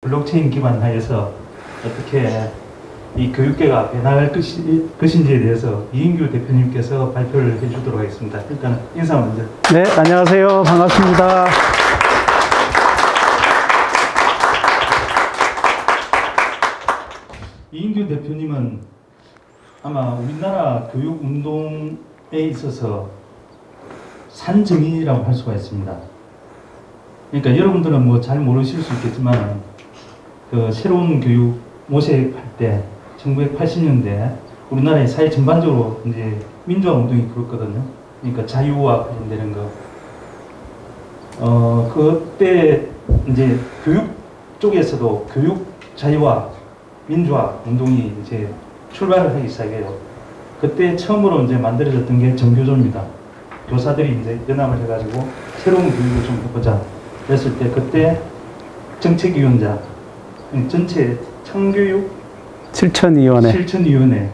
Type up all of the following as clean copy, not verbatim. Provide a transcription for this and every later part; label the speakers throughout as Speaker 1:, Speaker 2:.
Speaker 1: 블록체인 기반 하에서 어떻게 이 교육계가 변화할 것인지에 대해서 이인규 대표님께서 발표를 해주도록 하겠습니다. 일단 인사 먼저.
Speaker 2: 네, 안녕하세요. 반갑습니다.
Speaker 1: 이인규 대표님은 아마 우리나라 교육 운동에 있어서 산증인이라고 할 수가 있습니다. 그러니까 여러분들은 뭐 잘 모르실 수 있겠지만 그 새로운 교육 모색할 때 1980년대 우리나라의 사회 전반적으로 이제 민주화 운동이 불었거든요. 그러니까 자유와 관련되는 거. 그때 이제 교육 쪽에서도 교육 자유와 민주화 운동이 이제 출발을 하기 시작해요. 그때 처음으로 이제 만들어졌던 게 정교조입니다. 교사들이 이제 연합을 해가지고 새로운 교육을 좀 해보자 그랬을 때 그때 정책위원장 전체 청교육 실천위원회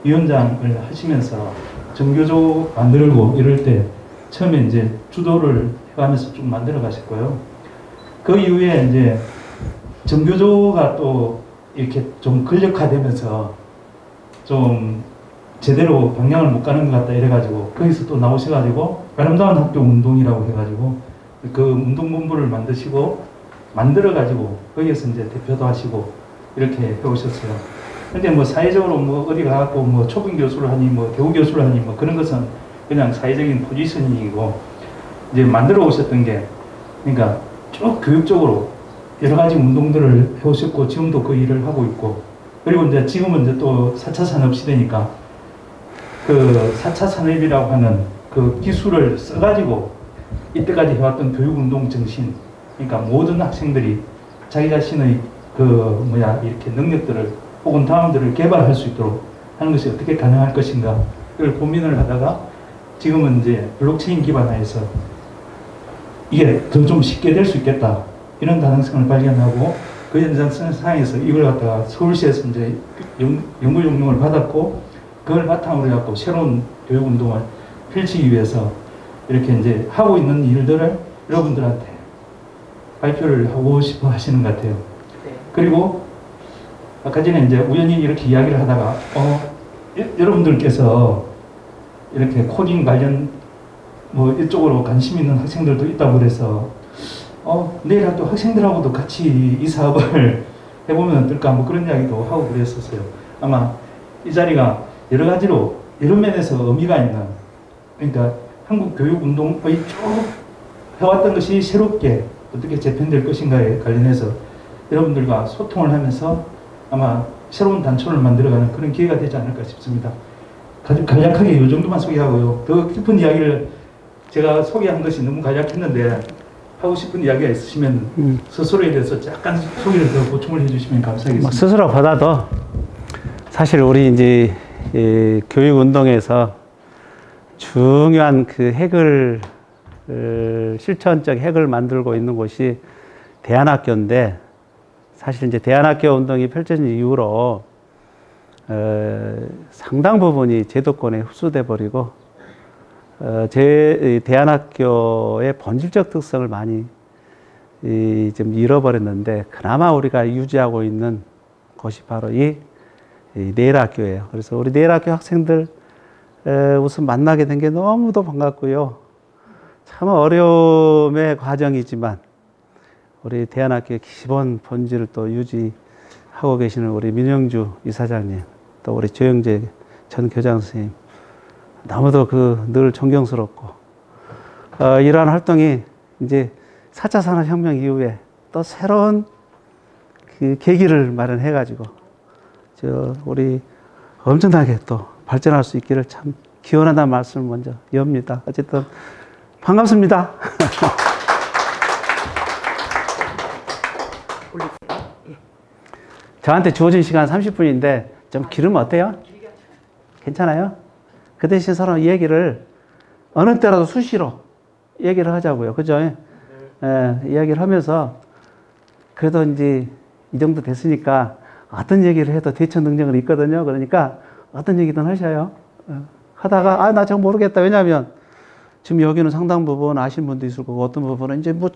Speaker 1: 위원장을 하시면서 정교조 만들고 이럴 때 처음에 이제 주도를 해가면서 좀 만들어 가셨고요. 그 이후에 이제 정교조가 또 이렇게 좀 권력화되면서 좀 제대로 방향을 못 가는 것 같다 이래가지고 거기서 또 나오셔가지고 아름다운 학교 운동이라고 해가지고 그 운동본부를 만들어가지고 거기에서 이제 대표도 하시고 이렇게 해오셨어요. 근데 뭐 사회적으로 뭐 어디 가갖고 뭐 초빙 교수를 하니 뭐 교우 교수를 하니 뭐 그런 것은 그냥 사회적인 포지셔닝이고 이제 만들어 오셨던 게 그러니까 쭉 교육적으로 여러 가지 운동들을 해오셨고 지금도 그 일을 하고 있고 그리고 이제 지금은 이제 또 4차 산업 시대니까 그 4차 산업이라고 하는 그 기술을 써가지고 이때까지 해왔던 교육운동 정신 그러니까 모든 학생들이 자기 자신의 이렇게 능력들을 혹은 다음들을 개발할 수 있도록 하는 것이 어떻게 가능할 것인가 이걸 고민을 하다가 지금은 이제 블록체인 기반화해서 이게 더 좀 쉽게 될 수 있겠다 이런 가능성을 발견하고 그 연장선상에서 이걸 갖다가 서울시에서 이제 연구 용역을 받았고 그걸 바탕으로 해갖고 새로운 교육 운동을 펼치기 위해서 이렇게 이제 하고 있는 일들을 여러분들한테 발표를 하고 싶어 하시는 것 같아요. 그리고 아까 전에 이제 우연히 이렇게 이야기를 하다가 여러분들께서 이렇게 코딩 관련 뭐 이쪽으로 관심 있는 학생들도 있다고 그래서 내일 또 학생들하고도 같이 이 사업을 해보면 어떨까 뭐 그런 이야기도 하고 그랬었어요. 아마 이 자리가 여러 가지로 여러 면에서 의미가 있는 그러니까 한국 교육 운동의 쭉 해왔던 것이 새롭게 어떻게 재편될 것인가에 관련해서 여러분들과 소통을 하면서 아마 새로운 단초를 만들어가는 그런 기회가 되지 않을까 싶습니다. 아주 간략하게 이 정도만 소개하고요. 더 깊은 이야기를 제가 소개한 것이 너무 간략했는데 하고 싶은 이야기가 있으시면 스스로에 대해서 약간 소개를 더 보충을 해주시면 감사하겠습니다.
Speaker 2: 스스로보다도 사실 우리 이제 교육운동에서 중요한 그 핵을 실천적 핵을 만들고 있는 곳이 대안학교인데 사실 이제 대안학교 운동이 펼쳐진 이후로 상당 부분이 제도권에 흡수돼 버리고 대안학교의 본질적 특성을 많이 좀 잃어버렸는데 그나마 우리가 유지하고 있는 곳이 바로 이 내일학교예요. 그래서 우리 내일학교 학생들 우선 만나게 된 게 너무도 반갑고요. 참 어려움의 과정이지만 우리 대안학교의 기본 본질을 또 유지하고 계시는 우리 민영주 이사장님, 또 우리 조영재 전 교장 선생님, 너무도 늘 존경스럽고, 이러한 활동이 이제 4차 산업혁명 이후에 또 새로운 그 계기를 마련해가지고, 우리 엄청나게 또 발전할 수 있기를 참 기원한다는 말씀을 먼저 엽니다. 어쨌든, 반갑습니다. 저한테 주어진 시간 30분인데 좀 길으면 어때요? 괜찮아요? 그 대신 서로 얘기를 어느 때라도 수시로 얘기를 하자고요. 그죠? 이야기를 하면서 그래도 이제 이 정도 됐으니까 어떤 얘기를 해도 대처 능력은 있거든요. 그러니까 어떤 얘기든 하셔요. 하다가 나 저거 모르겠다. 왜냐하면 지금 여기는 상당 부분 아시는 분도 있을 거고 어떤 부분은 이제 뭐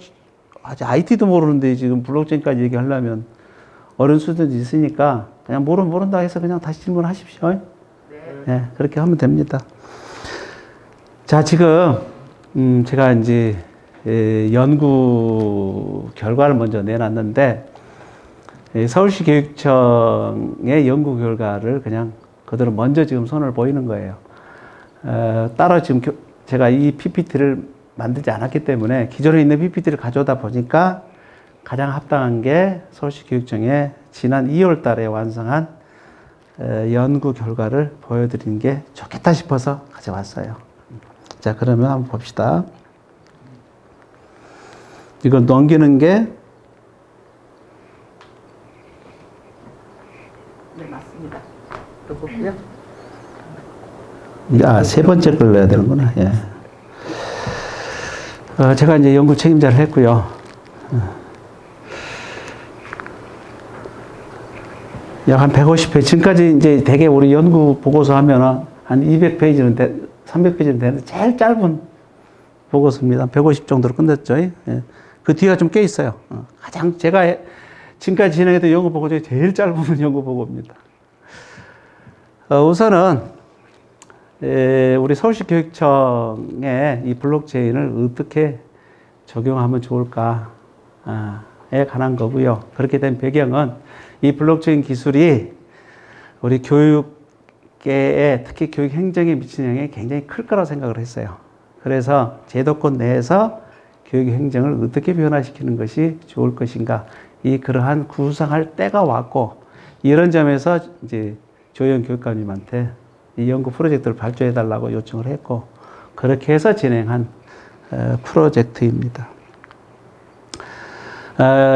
Speaker 2: 아직 IT도 모르는데 지금 블록체인까지 얘기하려면 어려운 수준이 있으니까 그냥 모른다 해서 그냥 다시 질문하십시오. 네. 네, 그렇게 하면 됩니다. 자, 지금 제가 이제 연구 결과를 먼저 내놨는데 서울시 교육청의 연구 결과를 그냥 그대로 먼저 지금 손을 보이는 거예요. 따로 지금 제가 이 PPT를 만들지 않았기 때문에 기존에 있는 PPT를 가져오다 보니까 가장 합당한 게 서울시 교육청의 지난 2월 달에 완성한 연구 결과를 보여드리는 게 좋겠다 싶어서 가져왔어요. 자, 그러면 한번 봅시다. 이걸 넘기는 게
Speaker 3: 네, 맞습니다. 요거고요.
Speaker 2: 아, 세 번째 걸 넣어야 되는구나. 예. 제가 이제 연구 책임자를 했고요. 약 한 150페이지. 지금까지 이제 대개 우리 연구 보고서 하면 한 200페이지는 300페이지는 되는데 제일 짧은 보고서입니다. 150 정도로 끝냈죠. 예. 그 뒤가 좀 꽤 있어요. 가장 제가 지금까지 진행했던 연구 보고 중에 제일 짧은 연구 보고입니다. 우선은 우리 서울시 교육청에 이 블록체인을 어떻게 적용하면 좋을까에 관한 거고요. 그렇게 된 배경은 이 블록체인 기술이 우리 교육계에 특히 교육 행정에 미치는 영향이 굉장히 클 거라고 생각을 했어요. 그래서 제도권 내에서 교육 행정을 어떻게 변화시키는 것이 좋을 것인가, 그러한 구상할 때가 왔고, 이런 점에서 이제 조영 교육감님한테 이 연구 프로젝트를 발주해 달라고 요청을 했고, 그렇게 해서 진행한 프로젝트입니다.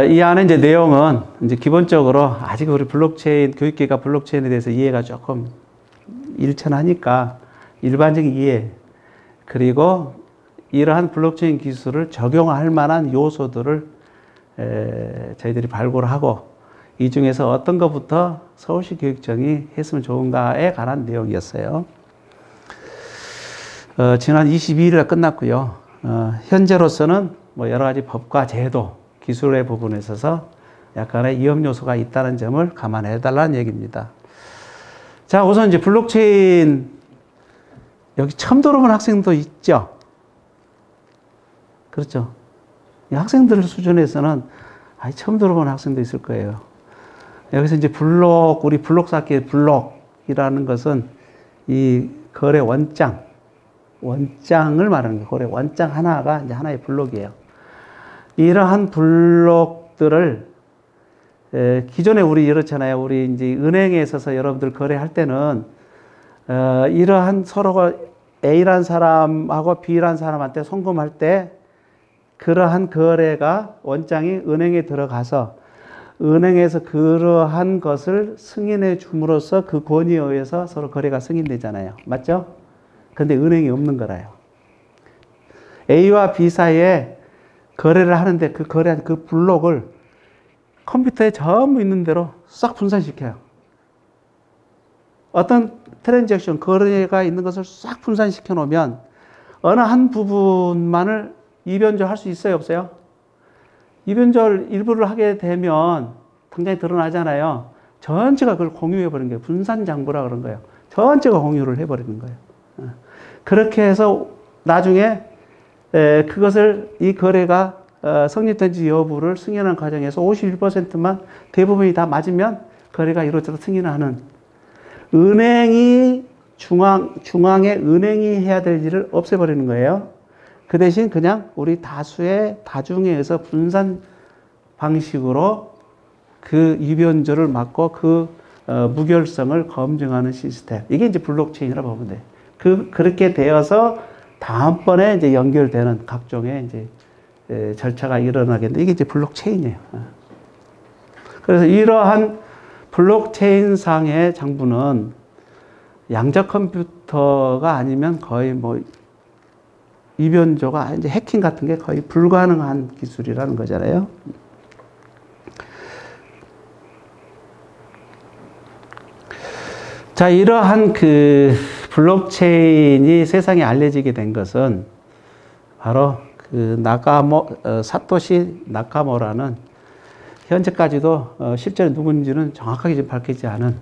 Speaker 2: 이 안에 이제 내용은 이제 기본적으로 아직 우리 교육계가 블록체인에 대해서 이해가 조금 일천하니까 일반적인 이해, 그리고 이러한 블록체인 기술을 적용할 만한 요소들을 저희들이 발굴하고, 이 중에서 어떤 것부터 서울시 교육청이 했으면 좋은가에 관한 내용이었어요. 지난 22일에 끝났고요. 현재로서는 뭐 여러 가지 법과 제도, 기술의 부분에 있어서 약간의 위험 요소가 있다는 점을 감안해 달라는 얘기입니다. 자, 우선 이제 블록체인 여기 처음 들어본 학생도 있죠? 그렇죠? 이 학생들 수준에서는 처음 들어본 학생도 있을 거예요. 여기서 이제 우리 블록 쌓기 블록이라는 것은 이 거래 원장을 말하는 거예요. 거래 원장 하나가 이제 하나의 블록이에요. 이러한 블록들을 기존에 우리 이렇잖아요. 우리 이제 은행에 있어서 여러분들 거래할 때는 이러한 서로가 A라는 사람하고 B라는 사람한테 송금할 때 그러한 거래가 원장이 은행에 들어가서 은행에서 그러한 것을 승인해 줌으로써 그 권위에 의해서 서로 거래가 승인되잖아요. 맞죠? 근데 은행이 없는 거라요. A와 B 사이에 거래를 하는데 그 거래한 그 블록을 컴퓨터에 전부 있는 대로 싹 분산시켜요. 어떤 트랜잭션, 거래가 있는 것을 싹 분산시켜 놓으면 어느 한 부분만을 이변조할 수 있어요, 없어요? 이변조 일부를 하게 되면 당장에 드러나잖아요. 전체가 그걸 공유해버리는 거예요. 분산장부라 그런 거예요. 전체가 공유를 해버리는 거예요. 그렇게 해서 나중에 그것을 이 거래가 성립된지 여부를 승인하는 과정에서 51%만 대부분이 다 맞으면 거래가 이루어져서 승인하는, 은행이 중앙에 은행이 해야 될 일을 없애버리는 거예요. 그 대신 그냥 우리 다중에 의해서 분산 방식으로 그 이변조를 막고 그 무결성을 검증하는 시스템. 이게 이제 블록체인이라고 보면 돼요. 그렇게 되어서 다음번에 이제 연결되는 각종의 이제 절차가 일어나겠는데, 이게 이제 블록체인이에요. 그래서 이러한 블록체인 상의 장부는 양자 컴퓨터가 아니면 거의 뭐 이변조가 이제 해킹 같은 게 거의 불가능한 기술이라는 거잖아요. 자, 이러한 그 블록체인이 세상에 알려지게 된 것은 바로 그 사토시 나카모라는 현재까지도 실제로 누군지는 정확하게 지금 밝히지 않은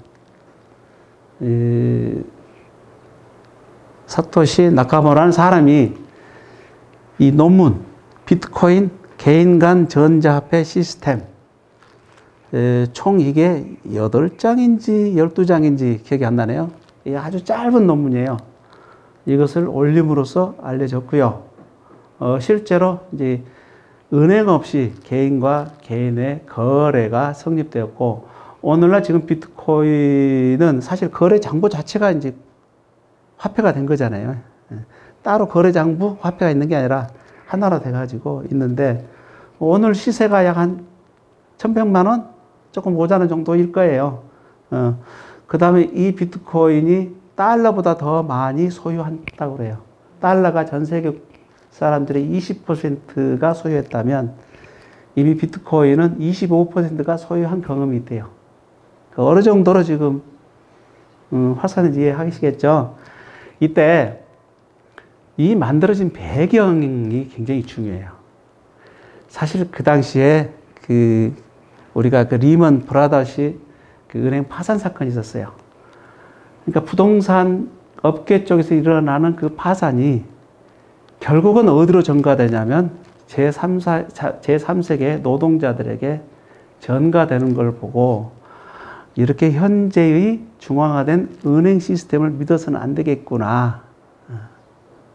Speaker 2: 사토시 나카모라는 사람이 이 논문 비트코인 개인 간 전자화폐 시스템 총 이게 8장인지 12장인지 기억이 안 나네요. 이게 아주 짧은 논문이에요. 이것을 올림으로써 알려졌고요. 실제로 이제 은행 없이 개인과 개인의 거래가 성립되었고, 오늘날 지금 비트코인은 사실 거래 장부 자체가 이제 화폐가 된 거잖아요. 따로 거래 장부 화폐가 있는 게 아니라 하나로 돼가지고 있는데, 오늘 시세가 약 한 1,100만 원? 조금 모자란 정도일 거예요. 그 다음에 이 비트코인이 달러보다 더 많이 소유한다고 그래요. 달러가 전 세계 사람들의 20%가 소유했다면 이미 비트코인은 25%가 소유한 경험이 있대요. 어느 정도로 지금 화산인지 이해하시겠죠? 이때 이 만들어진 배경이 굉장히 중요해요. 사실 그 당시에 우리가 리먼 브라더스 은행 파산 사건이 있었어요. 그러니까 부동산 업계 쪽에서 일어나는 그 파산이 결국은 어디로 전가되냐면 제3세계 노동자들에게 전가되는 걸 보고 이렇게 현재의 중앙화된 은행 시스템을 믿어서는 안 되겠구나.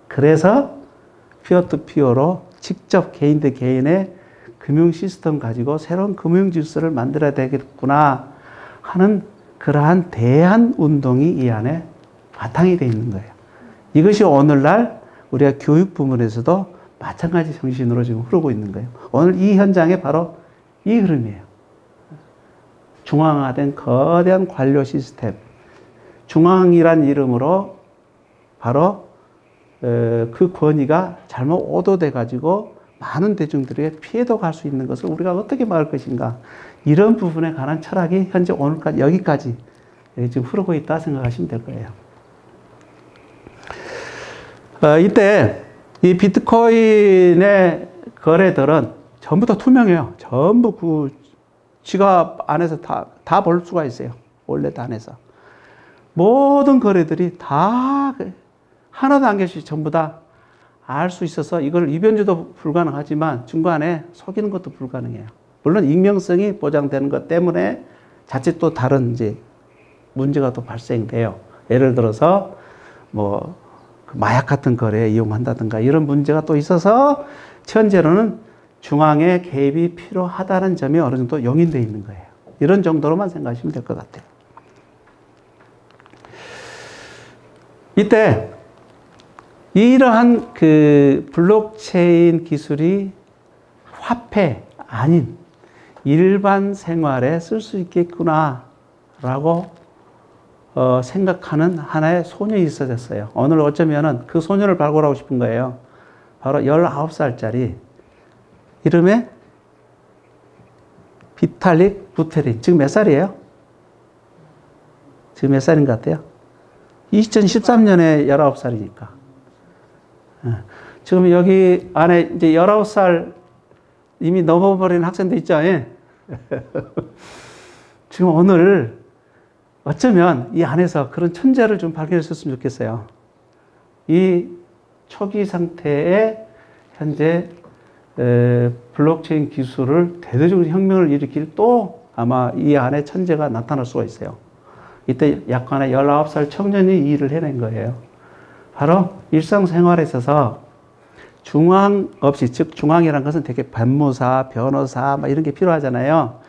Speaker 2: 그래서 피어투피어로 직접 개인 대 개인의 금융 시스템 가지고 새로운 금융 질서를 만들어야 되겠구나 하는 그러한 대한 운동이 이 안에 바탕이 되어 있는 거예요. 이것이 오늘날 우리가 교육 부문에서도 마찬가지 정신으로 지금 흐르고 있는 거예요. 오늘 이 현장에 바로 이 흐름이에요. 중앙화된 거대한 관료 시스템. 중앙이란 이름으로 바로 그 권위가 잘못 오도돼 가지고 많은 대중들에게 피해도 갈 수 있는 것을 우리가 어떻게 막을 것인가. 이런 부분에 관한 철학이 현재 오늘까지 여기까지 지금 흐르고 있다 생각하시면 될 거예요. 이때 이 비트코인의 거래들은 전부 다 투명해요. 전부 그 지갑 안에서 다 볼 수가 있어요. 월렛 안에서. 모든 거래들이 다 하나도 안 계시 전부 다 알 수 있어서 이걸 이변주도 불가능하지만 중간에 속이는 것도 불가능해요. 물론 익명성이 보장되는 것 때문에 자칫 또 다른 이제 문제가 또 발생돼요. 예를 들어서 뭐 마약 같은 거래에 이용한다든가 이런 문제가 또 있어서 현재로는 중앙의 개입이 필요하다는 점이 어느 정도 용인되어 있는 거예요. 이런 정도로만 생각하시면 될 것 같아요. 이때 이러한 그 블록체인 기술이 화폐 아닌 일반 생활에 쓸 수 있겠구나라고 생각하는 하나의 소년이 있어졌어요. 오늘 어쩌면은 그 소년을 발굴하고 싶은 거예요. 바로 19살짜리 이름에 비탈릭 부테린. 지금 몇 살이에요? 지금 몇 살인 것 같아요? 2013년에 19살이니까. 지금 여기 안에 이제 19살 이미 넘어버린 학생들 있죠? 예? 지금 오늘 어쩌면 이 안에서 그런 천재를 좀 발견했었으면 좋겠어요. 이 초기 상태에 현재 블록체인 기술을 대대적으로 혁명을 일으킬 또 아마 이 안에 천재가 나타날 수가 있어요. 이때 약간의 19살 청년이 이 일을 해낸 거예요. 바로 일상생활에 있어서 중앙 없이, 즉 중앙이라는 것은 되게 변무사, 변호사 막 이런 게 필요하잖아요.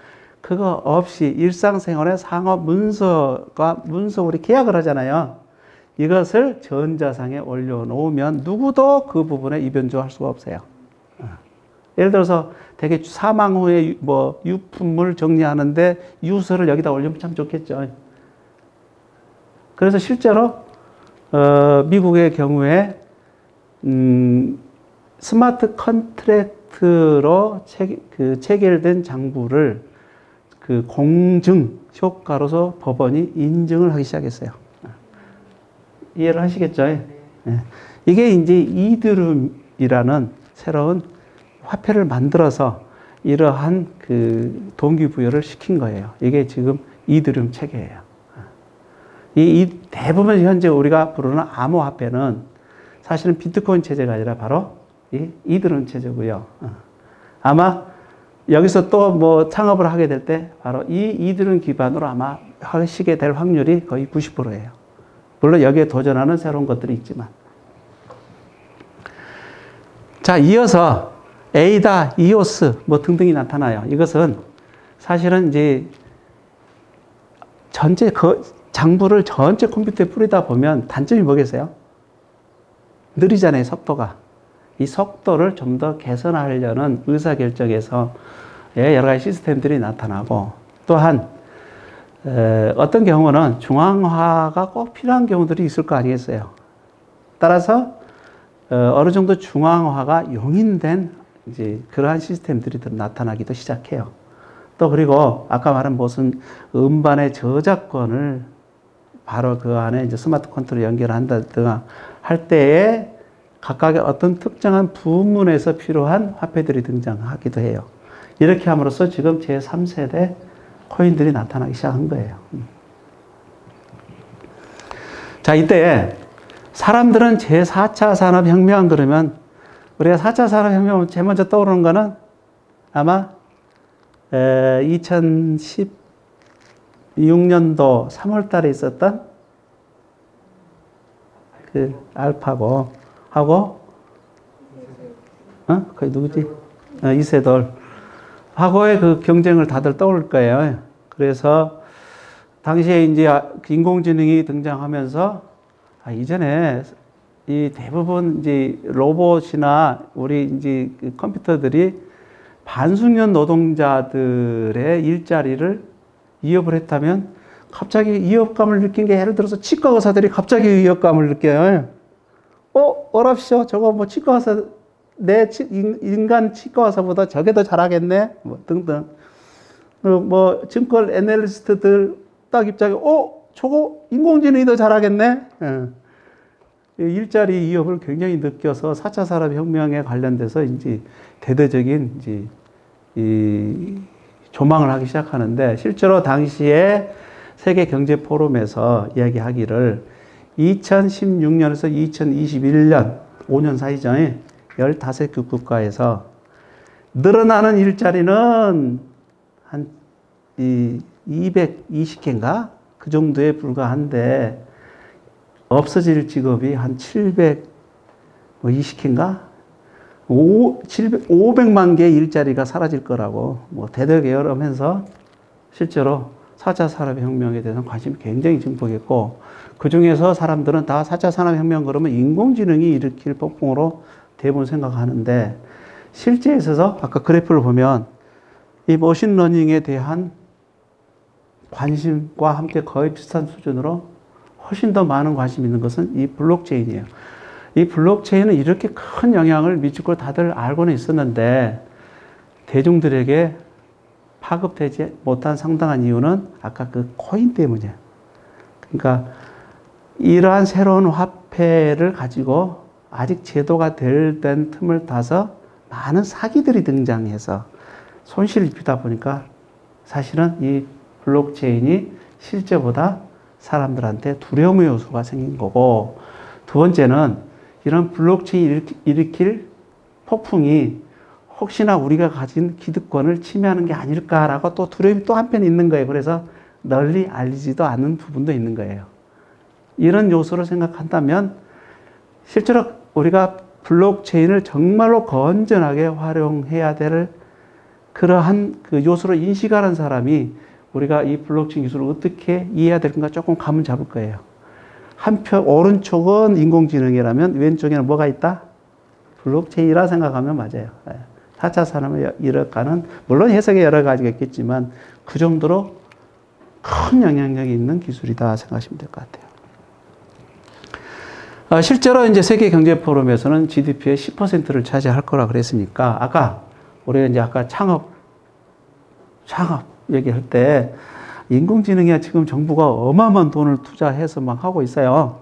Speaker 2: 그거 없이 일상생활에 상업 문서가 우리 계약을 하잖아요. 이것을 전자상에 올려놓으면 누구도 그 부분에 이변조할 수가 없어요. 예를 들어서 되게 사망 후에 뭐 유품을 정리하는데 유서를 여기다 올리면 참 좋겠죠. 그래서 실제로 미국의 경우에 스마트 컨트랙트로 체결된 장부를 그 공증 효과로서 법원이 인증을 하기 시작했어요. 이해를 하시겠죠? 네. 이게 이제 이더리움이라는 새로운 화폐를 만들어서 이러한 그 동기부여를 시킨 거예요. 이게 지금 이더리움 체계예요. 이 대부분 현재 우리가 부르는 암호화폐는 사실은 비트코인 체제가 아니라 바로 이 이더리움 체제고요. 아마 여기서 또 뭐 창업을 하게 될 때 바로 이 이더리움 기반으로 아마 하시게 될 확률이 거의 90%예요. 물론 여기에 도전하는 새로운 것들이 있지만. 자, 이어서 에이다, 이오스 뭐 등등이 나타나요. 이것은 사실은 이제 전체 장부를 전체 컴퓨터에 뿌리다 보면 단점이 뭐겠어요? 느리잖아요, 속도가. 이 속도를 좀 더 개선하려는 의사결정에서 여러 가지 시스템들이 나타나고, 또한 어떤 경우는 중앙화가 꼭 필요한 경우들이 있을 거 아니겠어요. 따라서 어느 정도 중앙화가 용인된 이제 그러한 시스템들이 나타나기도 시작해요. 또 그리고 아까 말한 무슨 음반의 저작권을 바로 그 안에 이제 스마트 컨트롤 연결한다든가 할 때에 각각의 어떤 특정한 부문에서 필요한 화폐들이 등장하기도 해요. 이렇게 함으로써 지금 제3세대 코인들이 나타나기 시작한 거예요. 자, 이때 사람들은 제4차 산업혁명 그러면 우리가 4차 산업혁명 제일 먼저 떠오르는 거는 아마 2016년도 3월 달에 있었던 그 알파고 하고 그게 누구지? 이세돌 하고의 그 경쟁을 다들 떠올 거예요. 그래서 당시에 이제 인공지능이 등장하면서 이전에 이 대부분 이제 로봇이나 우리 이제 컴퓨터들이 반숙련 노동자들의 일자리를 위협을 했다면 갑자기 위협감을 느낀 게 예를 들어서 치과 의사들이 갑자기 위협감을 느껴요. 어랍쇼 저거 뭐 치과 의사 인간 치과 의사보다 저게 더 잘하겠네 뭐 등등. 뭐 증권 애널리스트들 딱 입장에 저거 인공지능이 더 잘하겠네. 일자리 위협을 굉장히 느껴서 4차 산업혁명에 관련돼서 이제 대대적인 이제 이 조망을 하기 시작하는데, 실제로 당시에 세계 경제 포럼에서 이야기하기를 2016년에서 2021년 5년 사이죠. 15개 국가에서 늘어나는 일자리는 한 220개인가 그 정도에 불과한데 없어질 직업이 한 720개인가 500만 개의 일자리가 사라질 거라고 뭐 대대계열하면서 실제로 4차 산업혁명에 대해서 관심이 굉장히 증폭했고, 그 중에서 사람들은 다 4차 산업혁명 그러면 인공지능이 일으킬 폭풍으로 대부분 생각하는데, 실제에 있어서 아까 그래프를 보면 이 머신러닝에 대한 관심과 함께 거의 비슷한 수준으로 훨씬 더 많은 관심이 있는 것은 이 블록체인이에요. 이 블록체인은 이렇게 큰 영향을 미칠 걸 다들 알고는 있었는데 대중들에게 파급되지 못한 상당한 이유는 아까 그 코인 때문이에요. 그러니까 이러한 새로운 화폐를 가지고 아직 제도가 덜 된 틈을 타서 많은 사기들이 등장해서 손실을 입히다 보니까 사실은 이 블록체인이 실제보다 사람들한테 두려움의 요소가 생긴 거고, 두 번째는 이런 블록체인이 일으킬 폭풍이 혹시나 우리가 가진 기득권을 침해하는 게 아닐까라고 또 두려움이 또 한편 있는 거예요. 그래서 널리 알리지도 않는 부분도 있는 거예요. 이런 요소를 생각한다면 실제로 우리가 블록체인을 정말로 건전하게 활용해야 될 그러한 그 요소를 인식하는 사람이 우리가 이 블록체인 기술을 어떻게 이해해야 될까 조금 감을 잡을 거예요. 한편 오른쪽은 인공지능이라면 왼쪽에는 뭐가 있다? 블록체인이라 생각하면 맞아요. 4차 산업을 이뤄가는, 물론 해석이 여러 가지가 있겠지만 그 정도로 큰 영향력이 있는 기술이다 생각하시면 될 것 같아요. 실제로 이제 세계 경제 포럼에서는 GDP의 10%를 차지할 거라 그랬으니까, 아까 우리가 이제 아까 창업 얘기할 때 인공지능에 지금 정부가 어마어마한 돈을 투자해서 막 하고 있어요.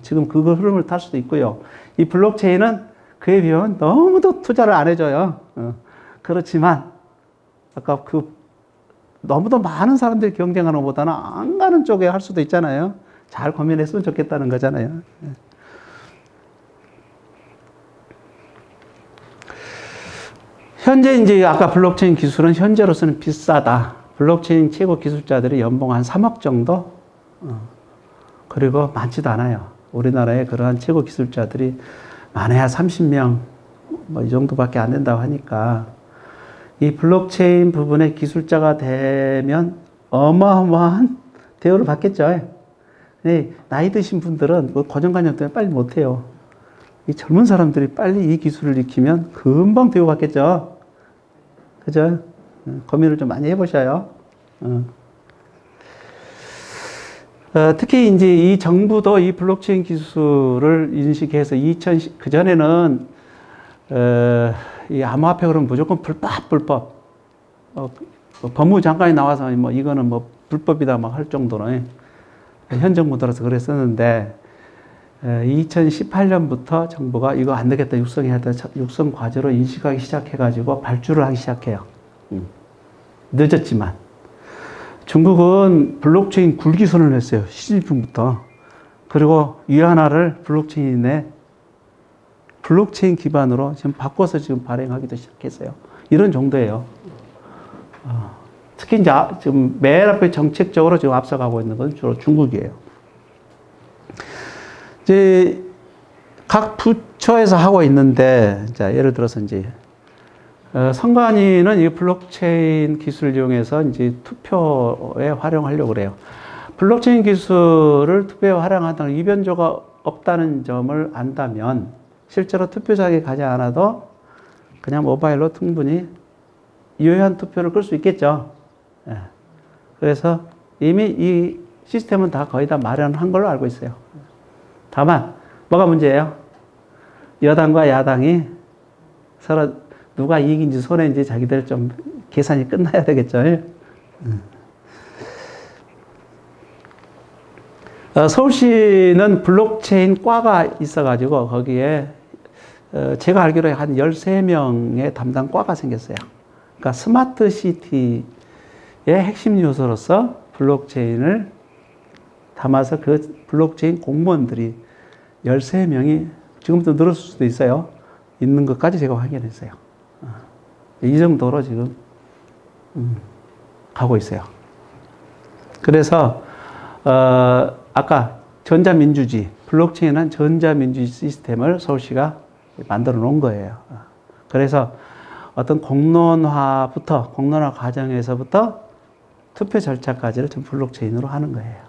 Speaker 2: 지금 그 흐름을 탈 수도 있고요. 이 블록체인은 그에 비하면 너무도 투자를 안 해줘요. 그렇지만 아까 너무도 많은 사람들이 경쟁하는 것보다는 안 가는 쪽에 할 수도 있잖아요. 잘 고민했으면 좋겠다는 거잖아요. 현재 이제 아까 블록체인 기술은 현재로서는 비싸다. 블록체인 최고 기술자들이 연봉 한 3억 정도? 그리고 많지도 않아요. 우리나라에 그러한 최고 기술자들이 많아야 30명, 뭐 이 정도밖에 안 된다고 하니까 이 블록체인 부분의 기술자가 되면 어마어마한 대우를 받겠죠. 근데 나이 드신 분들은 뭐 고정관념 때문에 빨리 못해요. 이 젊은 사람들이 빨리 이 기술을 익히면 금방 대우 받겠죠. 그죠? 고민을 좀 많이 해보셔요. 특히 이제 이 정부도 이 블록체인 기술을 인식해서 그전에는 이 암호화폐 그러면 무조건 불법. 법무부 장관이 나와서 뭐 이거는 뭐 불법이다 막 할 정도로 현 정부 들어서 그랬었는데 2018년부터 정부가 이거 안 되겠다 육성 과제로 인식하기 시작해가지고 발주를 하기 시작해요. 늦었지만 중국은 블록체인 굴기선을 했어요. 시진핑부터. 그리고 위안화를 블록체인 기반으로 지금 바꿔서 지금 발행하기도 시작했어요. 이런 정도예요. 특히 이제 지금 맨 앞에 정책적으로 지금 앞서가고 있는 건 주로 중국이에요. 이제 각 부처에서 하고 있는데, 자, 예를 들어서 이제 선관위는 이 블록체인 기술을 이용해서 이제 투표에 활용하려고 그래요. 블록체인 기술을 투표에 활용하다는 이변조가 없다는 점을 안다면 실제로 투표장에 가지 않아도 그냥 모바일로 충분히 유효한 투표를 끌 수 있겠죠. 예. 그래서 이미 이 시스템은 다 거의 다 마련한 걸로 알고 있어요. 다만 뭐가 문제예요? 여당과 야당이 서로 누가 이익인지 손해인지 자기들 좀 계산이 끝나야 되겠죠. 서울시는 블록체인 과가 있어가지고 거기에 제가 알기로 한 13명의 담당 과가 생겼어요. 그러니까 스마트 시티의 핵심 요소로서 블록체인을 담아서 그 블록체인 공무원들이 13명이 지금부터 늘었을 수도 있어요. 있는 것까지 제가 확인했어요. 이 정도로 지금 가고 있어요. 그래서 아까 전자민주주의, 블록체인은 전자민주주의 시스템을 서울시가 만들어 놓은 거예요. 그래서 어떤 공론화 과정에서부터 투표 절차까지를 좀 블록체인으로 하는 거예요.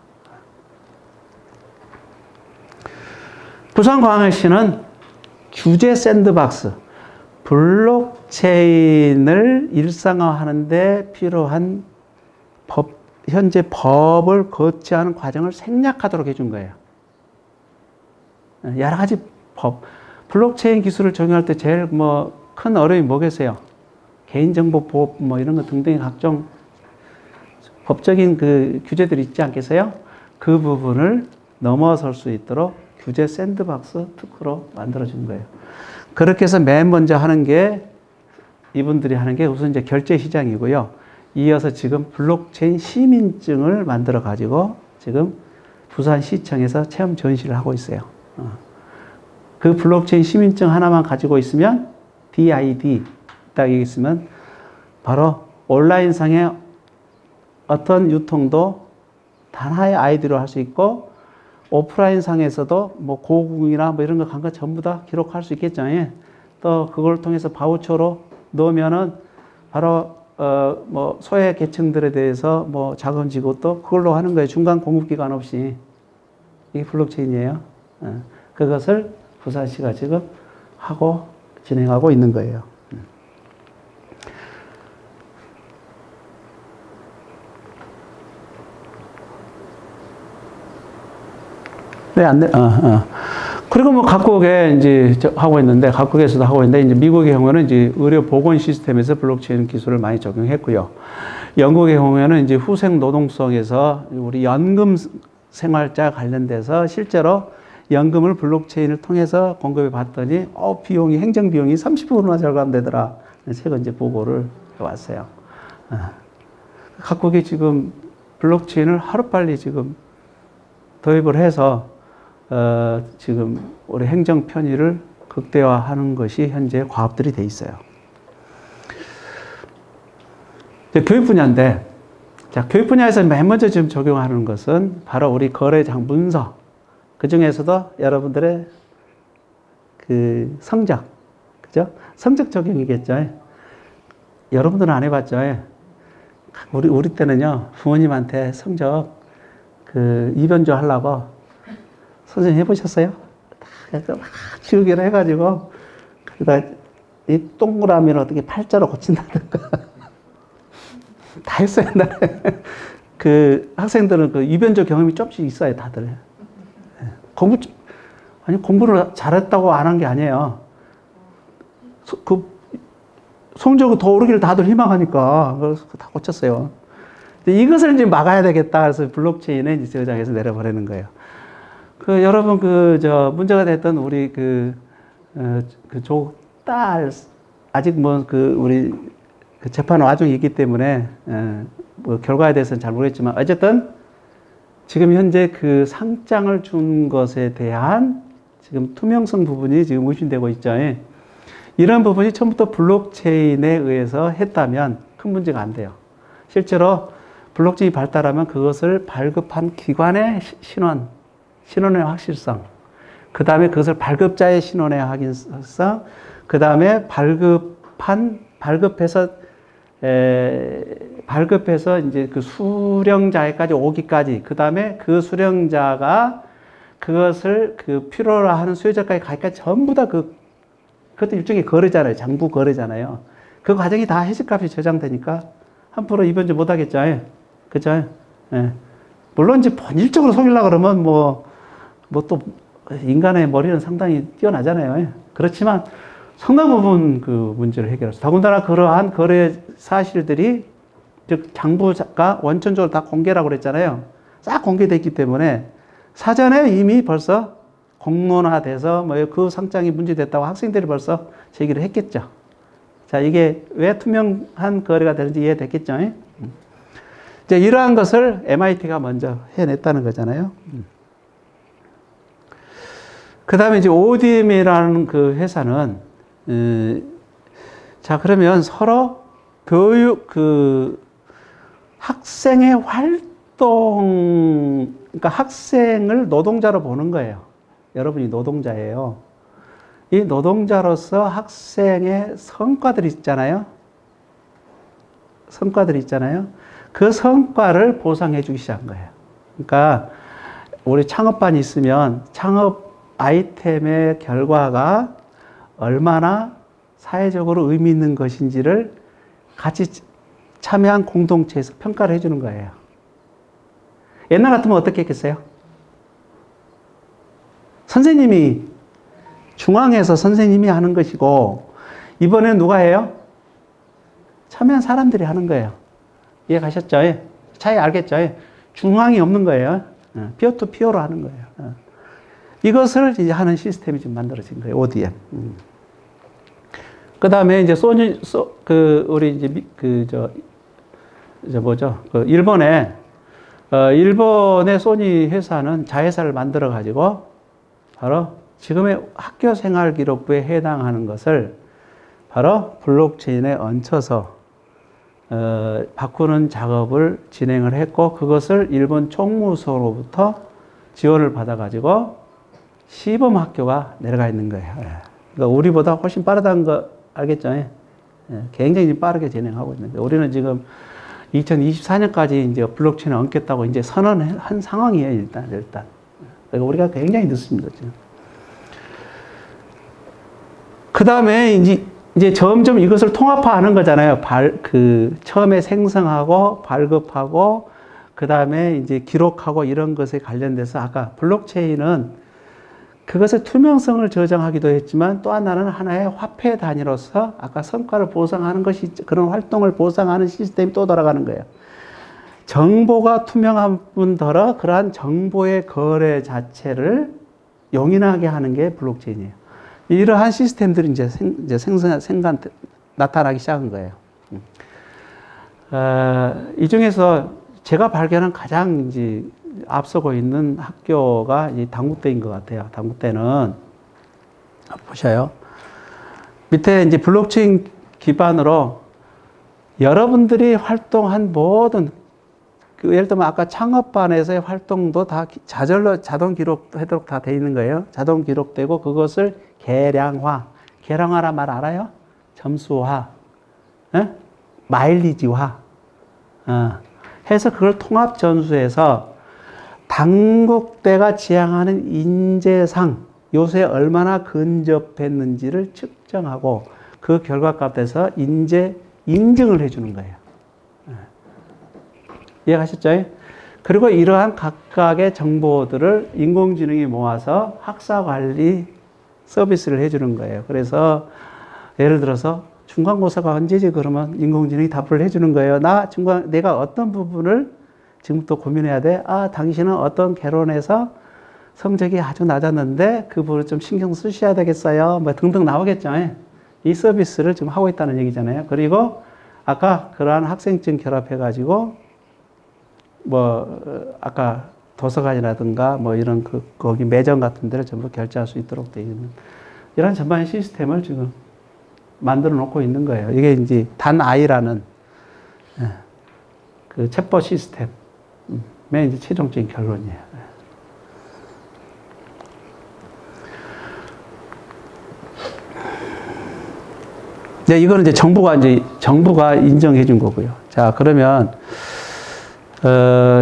Speaker 2: 부산광역시는 규제 샌드박스, 블록체인을 일상화하는 데 필요한 현재 법을 거치하는 과정을 생략하도록 해준 거예요. 여러 가지 블록체인 기술을 적용할 때 제일 큰 어려움이 뭐겠어요? 개인정보보호 이런 거 등등의 각종 법적인 그 규제들이 있지 않겠어요? 그 부분을 넘어설 수 있도록 규제 샌드박스 특허로 만들어준 거예요. 그렇게 해서 맨 먼저 이분들이 하는 게 우선 이제 결제 시장이고요. 이어서 지금 블록체인 시민증을 만들어 가지고 지금 부산시청에서 체험 전시를 하고 있어요. 그 블록체인 시민증 하나만 가지고 있으면 DID 딱 있으면 바로 온라인상의 어떤 유통도 단 하나의 아이디로 할 수 있고 오프라인 상에서도 고궁이나 이런 거 간 거 전부 다 기록할 수 있겠죠. 또 그걸 통해서 바우처로 넣으면은 바로 소외 계층들에 대해서 자금 지고 또 그걸로 하는 거예요. 중간 공급기관 없이. 이게 블록체인이에요. 그것을 부산시가 지금 진행하고 있는 거예요. 네, 안 돼. 그리고 각국에 이제 하고 있는데, 각국에서도 하고 있는데, 이제 미국의 경우는 이제 의료 보건 시스템에서 블록체인 기술을 많이 적용했고요. 영국의 경우에는 이제 후생 노동성에서 우리 연금 생활자 관련돼서 실제로 연금을 블록체인을 통해서 공급해 봤더니 비용이 행정 비용이 30%나 절감되더라. 최근 이제 보고를 해왔어요. 각국이 지금 블록체인을 하루빨리 지금 도입을 해서 지금 우리 행정 편의를 극대화하는 것이 현재 과업들이 돼 있어요. 교육 분야인데, 자, 교육 분야에서 맨 먼저 지금 적용하는 것은 바로 우리 거래장 문서. 그 중에서도 여러분들의 그 성적, 그죠? 성적 적용이겠죠. 여러분들은 안 해봤죠. 우리 때는요, 부모님한테 성적 그 입연조 하려고 선생님 해보셨어요? 막 지우개로 해가지고, 그러다 이 동그라미를 어떻게 팔자로 고친다든가. 다 했어요, 옛날에. 그 학생들은 그 입연조 경험이 조금씩 있어요, 다들. 공부를 잘했다고 안 한 게 아니에요. 성적이 더 오르기를 다들 희망하니까, 그래서 다 고쳤어요. 이것을 이제 막아야 되겠다. 그래서 블록체인에 이제 저장해서 내려보내는 거예요. 여러분, 문제가 됐던 우리 딸, 아직 우리 재판 와중이 있기 때문에, 결과에 대해서는 잘 모르겠지만, 어쨌든, 지금 현재 그 상장을 준 것에 대한 지금 투명성 부분이 지금 의심되고 있죠. 이런 부분이 처음부터 블록체인에 의해서 했다면 큰 문제가 안 돼요. 실제로 블록체인이 발달하면 그것을 발급한 기관의 신원의 확실성, 그 다음에 그것을 발급자의 신원의 확인성, 그 다음에 발급해서 이제 그 수령자에까지 오기까지, 그 다음에 그 수령자가 그것을 필요로 하는 수요자까지 가기까지 전부 다 그것도 일종의 거래잖아요. 장부 거래잖아요. 그 과정이 다 해지값이 저장되니까 함부로 입연조 못 하겠죠. 그죠? 예. 물론 이제 본질적으로 속이려고 그러면 또 인간의 머리는 상당히 뛰어나잖아요. 그렇지만 상당 부분 그 문제를 해결할 수. 더군다나 그러한 거래 사실들이 즉 장부가 원천적으로 다 공개라고 그랬잖아요. 싹 공개되어 있기 때문에 사전에 이미 벌써 공론화돼서 그 상장이 문제됐다고 학생들이 벌써 제기를 했겠죠. 자, 이게 왜 투명한 거래가 되는지 이해됐겠죠. 이제 이러한 것을 MIT가 먼저 해냈다는 거잖아요. 그 다음에 이제 ODM이라는 그 회사는 자, 그러면 서로 학생의 활동, 그러니까 학생을 노동자로 보는 거예요. 여러분이 노동자예요. 이 노동자로서 학생의 성과들이 있잖아요. 그 성과를 보상해 주기 시작한 거예요. 그러니까 우리 창업반이 있으면 창업 아이템의 결과가 얼마나 사회적으로 의미 있는 것인지를 같이 참여한 공동체에서 평가를 해주는 거예요. 옛날 같으면 어떻게 했겠어요? 중앙에서 선생님이 하는 것이고, 이번엔 누가 해요? 참여한 사람들이 하는 거예요. 이해 가셨죠? 차이 알겠죠? 중앙이 없는 거예요. 피어 투 피어로 하는 거예요. 이것을 이제 하는 시스템이 지금 만들어진 거예요. ODM. 그 다음에 이제 우리 이제 일본의 소니 회사는 자회사를 만들어 가지고 바로 지금의 학교 생활 기록부에 해당하는 것을 바로 블록체인에 얹혀서 바꾸는 작업을 진행을 했고, 그것을 일본 총무소로부터 지원을 받아 가지고 시범 학교가 내려가 있는 거예요. 그러니까 우리보다 훨씬 빠르다는 거 알겠죠? 굉장히 빠르게 진행하고 있는데, 우리는 지금 2024년까지 이제 블록체인을 얹겠다고 이제 선언한 상황이에요, 일단. 그러니까 우리가 굉장히 늦습니다, 지금. 그 다음에 이제 점점 이것을 통합화하는 거잖아요. 처음에 생성하고, 발급하고, 그 다음에 이제 기록하고 이런 것에 관련돼서 아까 블록체인은 그것의 투명성을 저장하기도 했지만 또 하나의 화폐 단위로서 아까 성과를 보상하는 것이, 그런 활동을 보상하는 시스템이 또 돌아가는 거예요. 정보가 투명한 뿐더러 그러한 정보의 거래 자체를 용인하게 하는 게 블록체인이에요. 이러한 시스템들이 이제 나타나기 시작한 거예요. 이 중에서 제가 발견한 가장 이제 앞서고 있는 학교가 이 당구대인 것 같아요. 당구대는 보셔요. 밑에 이제 블록체인 기반으로 여러분들이 활동한 모든 예를 들면 아까 창업반에서의 활동도 다 자절로 자동 기록되도록 다 돼 있는 거예요. 자동 기록되고 그것을 계량화란 말 알아요? 점수화, 마일리지화, 해서 그걸 통합 전수해서 당국대가 지향하는 인재상 요새 얼마나 근접했는지를 측정하고 그 결과값에서 인증을 해주는 거예요. 이해가셨죠? 그리고 이러한 각각의 정보들을 인공지능이 모아서 학사관리 서비스를 해주는 거예요. 그래서 예를 들어서 중간고사가 언제지 그러면 인공지능이 답을 해주는 거예요. 내가 어떤 부분을 지금부터 고민해야 돼? 당신은 어떤 개론에서 성적이 아주 낮았는데 그 부분을 좀 신경 쓰셔야 되겠어요. 뭐 등등 나오겠죠. 이 서비스를 지금 하고 있다는 얘기잖아요. 그리고 아까 그러한 학생증 결합해가지고 아까 도서관이라든가 이런 거기 매점 같은 데를 전부 결제할 수 있도록 되어 있는 이런 전반의 시스템을 지금 만들어 놓고 있는 거예요. 이게 이제 단아이라는 그 챗봇 시스템의 이제 최종적인 결론이에요. 네, 이거는 이제 정부가 인정해 준 거고요. 자, 그러면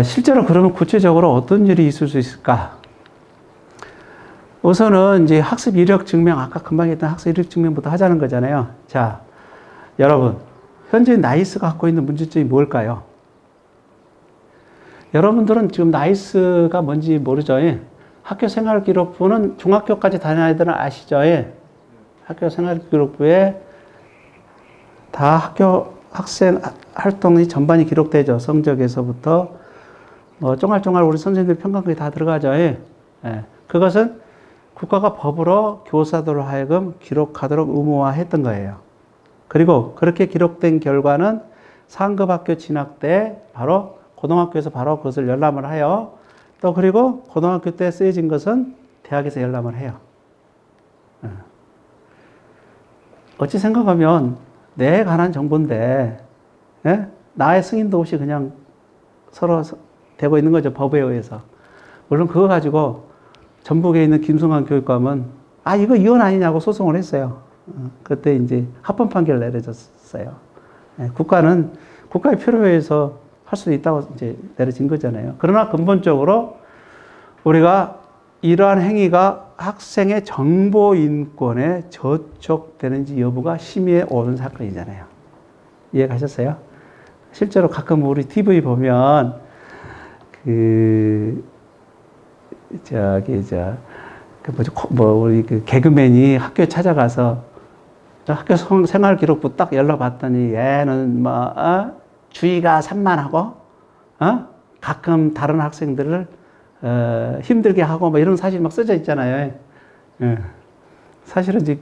Speaker 2: 실제로 그러면 구체적으로 어떤 일이 있을 수 있을까? 우선은 이제 학습 이력 증명, 아까 금방 했던 학습 이력 증명부터 하자는 거잖아요. 자, 여러분, 현재 나이스가 갖고 있는 문제점이 뭘까요? 여러분들은 지금 나이스가 뭔지 모르죠? 학교 생활기록부는 중학교까지 다니는 아이들은 아시죠? 학교 생활기록부에 다 학교 학생 활동이 전반이 기록되죠. 성적에서부터 쫑알쫑알 우리 선생님들 평가까지 다 들어가죠. 그것은 국가가 법으로 교사들로 하여금 기록하도록 의무화했던 거예요. 그리고 그렇게 기록된 결과는 상급 학교 진학 때 바로 고등학교에서 바로 그것을 열람을 해요. 또 그리고 고등학교 때 쓰여진 것은 대학에서 열람을 해요. 어찌 생각하면 내에 관한 정보인데 나의 승인도 없이 그냥 서로 되고 있는 거죠. 법에 의해서. 물론 그거 가지고 전북에 있는 김승환 교육감은 이거 이혼 아니냐고 소송을 했어요. 그때 이제 합헌 판결을 내려졌어요. 국가는 국가의 필요에 의해서 할 수 있다고 이제 내려진 거잖아요. 그러나 근본적으로 우리가 이러한 행위가 학생의 정보 인권에 저촉되는지 여부가 심의에 오른 사건이잖아요. 이해가셨어요? 실제로 가끔 우리 TV 보면 우리 개그맨이 학교에 찾아가서 학교 생활 기록부 딱 열러봤더니 얘는 주의가 산만하고 가끔 다른 학생들을 힘들게 하고 이런 사실이 막 써져 있잖아요. 사실은 이제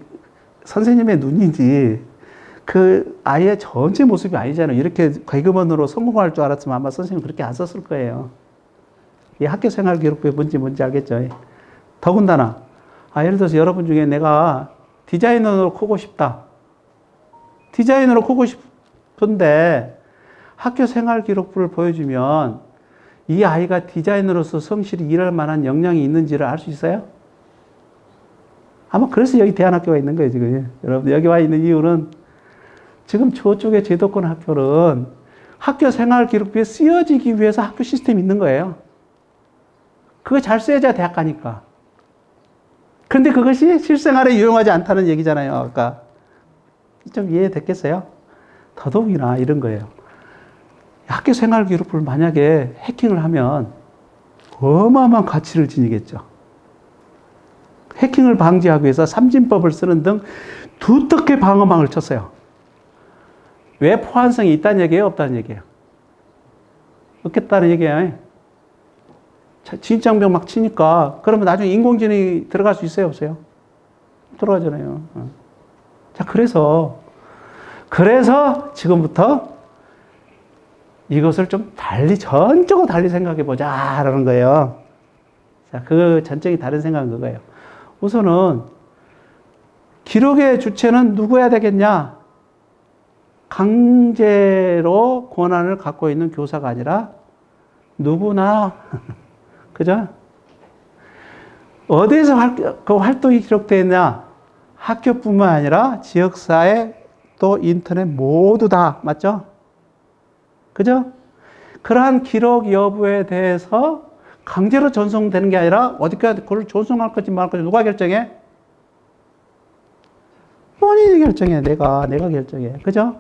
Speaker 2: 선생님의 눈이지 그 아이의 전체 모습이 아니잖아요. 이렇게 개그맨으로 성공할 줄 알았으면 아마 선생님 그렇게 안 썼을 거예요. 이 학교 생활 기록부에 뭔지 알겠죠? 더군다나 예를 들어서 여러분 중에 내가 디자이너로 크고 싶다. 디자이너로 크고 싶은데 학교 생활 기록부를 보여주면 이 아이가 디자이너로서 성실히 일할 만한 역량이 있는지를 알 수 있어요? 아마 그래서 여기 대안학교가 있는 거예요, 지금. 여러분, 여기 와 있는 이유는 지금 저쪽에 제도권 학교는 학교 생활 기록부에 쓰여지기 위해서 학교 시스템이 있는 거예요. 그거 잘 써야지 대학 가니까. 그런데 그것이 실생활에 유용하지 않다는 얘기잖아요, 아까. 좀 이해됐겠어요? 더더욱이나 이런 거예요. 학교 생활 기록부를 만약에 해킹을 하면 어마어마한 가치를 지니겠죠. 해킹을 방지하기 위해서 삼진법을 쓰는 등 두텁게 방어망을 쳤어요. 왜 포환성이 있다는 얘기예요? 없다는 얘기예요? 없겠다는 얘기예요. 진입장벽 막 치니까 그러면 나중에 인공지능이 들어갈 수 있어요, 없어요? 들어가잖아요. 자, 그래서 지금부터 이것을 좀 달리, 전적으로 달리 생각해 보자, 라는 거예요. 자, 그 전적인 다른 생각은 그거예요. 우선은, 기록의 주체는 누구야 되겠냐? 강제로 권한을 갖고 있는 교사가 아니라 누구나, 그죠? 어디에서 그 활동이 기록되어 있냐? 학교뿐만 아니라 지역사회 또 인터넷 모두 다, 맞죠? 그죠? 그러한 기록 여부에 대해서 강제로 전송되는 게 아니라 어디까지 그걸 전송할 건지 말 건지 누가 결정해? 본인이 결정해. 내가 결정해. 그죠?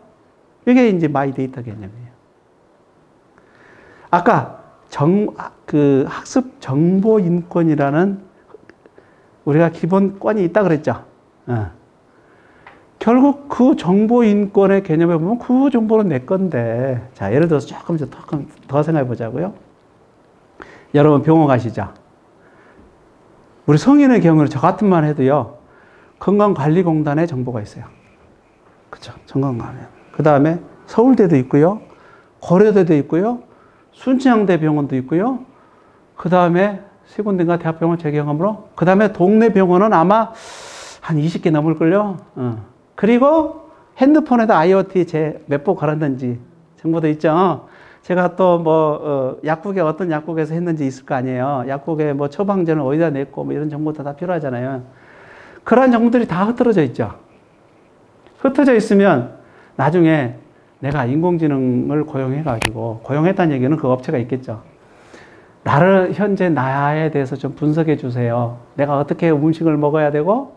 Speaker 2: 이게 이제 마이 데이터 개념이에요. 아까 학습 정보 인권이라는 우리가 기본권이 있다 그랬죠. 결국 그 정보 인권의 개념에 보면 그 정보는 내 건데. 자, 예를 들어서 조금 더 생각해 보자고요. 여러분 병원 가시죠. 우리 성인의 경우는 저 같은 말 해도요. 건강관리공단에 정보가 있어요. 그렇죠. 건강관리. 그 다음에 서울대도 있고요. 고려대도 있고요. 순천향대 병원도 있고요. 그 다음에 세 군데인가 대학병원 제 경험으로. 그 다음에 동네 병원은 아마 한 20개 넘을걸요. 그리고 핸드폰에도 IoT 제 몇 보 걸었는지 정보도 있죠. 제가 또 약국에 어떤 약국에서 했는지 있을 거 아니에요. 약국에 뭐 처방전을 어디다 냈고 뭐 이런 정보도 다 필요하잖아요. 그러한 정보들이 다 흩어져 있죠. 흩어져 있으면 나중에 내가 인공지능을 고용해가지고, 고용했다는 얘기는 그 업체가 있겠죠. 현재 나에 대해서 좀 분석해 주세요. 내가 어떻게 음식을 먹어야 되고,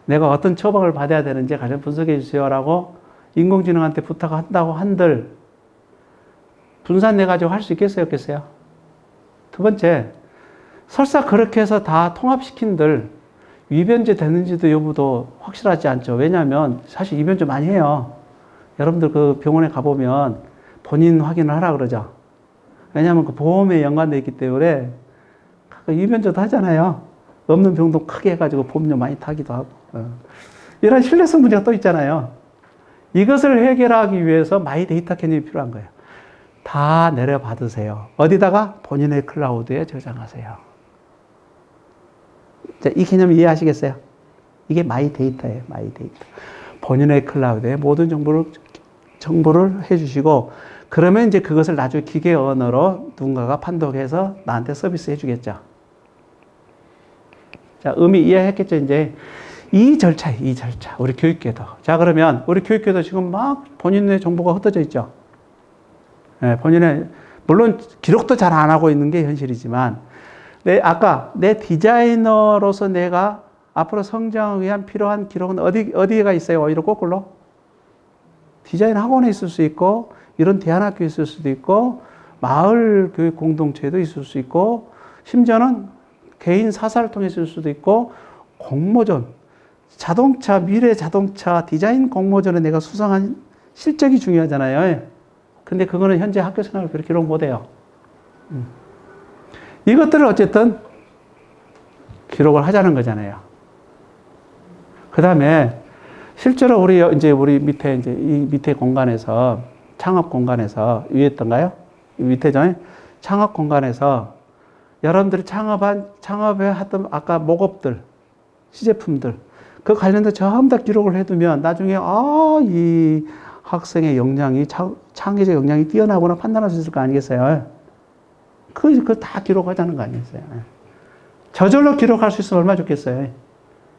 Speaker 2: 내가 어떤 처방을 받아야 되는지 가장 분석해 주세요라고 인공지능한테 부탁한다고 한들, 분산돼가지고 할 수 있겠어요, 없겠어요? 두 번째, 설사 그렇게 해서 다 통합시킨들, 위변제 되는지도 여부도 확실하지 않죠. 왜냐하면 사실 위변제 많이 해요. 여러분들 그 병원에 가보면 본인 확인을 하라 그러죠. 왜냐하면 그 보험에 연관되어 있기 때문에 위변제도 하잖아요. 없는 병도 크게 해가지고 보험료 많이 타기도 하고. 이런 신뢰성 문제가 또 있잖아요. 이것을 해결하기 위해서 마이 데이터 개념이 필요한 거예요. 다 내려받으세요. 어디다가? 본인의 클라우드에 저장하세요. 자, 이 개념 이해하시겠어요? 이게 마이 데이터예요. 마이 데이터. 본인의 클라우드에 모든 정보를 해주시고, 그러면 이제 그것을 나중에 기계 언어로 누군가가 판독해서 나한테 서비스 해주겠죠. 자, 의미 이해했겠죠, 이제. 이 절차. 우리 교육계도. 자, 그러면 우리 교육계도 지금 막 본인의 정보가 흩어져 있죠. 네, 물론 기록도 잘 안 하고 있는 게 현실이지만, 아까 내 디자이너로서 내가 앞으로 성장을 위한 필요한 기록은 어디가 있어요? 이런 거꾸로? 디자인 학원에 있을 수 있고, 이런 대안학교에 있을 수도 있고, 마을 교육 공동체에도 있을 수 있고, 심지어는 개인 사사를 통해 있을 수도 있고, 공모전, 미래 자동차 디자인 공모전에 내가 수상한 실적이 중요하잖아요. 근데 그거는 현재 학교 생활을 그렇게 기록 못 해요. 이것들을 어쨌든 기록을 하자는 거잖아요. 그 다음에 실제로 우리 밑에 공간에서 창업 공간에서 위에였던가요? 밑에죠. 창업 공간에서 여러분들이 창업에 하던 아까 목업들, 시제품들 그 관련된 전부 다 기록을 해두면 나중에 이 학생의 역량이 창의적 역량이 뛰어나구나 판단할 수 있을 거 아니겠어요? 그거 다 기록하자는 거 아니겠어요? 저절로 기록할 수 있으면 얼마나 좋겠어요?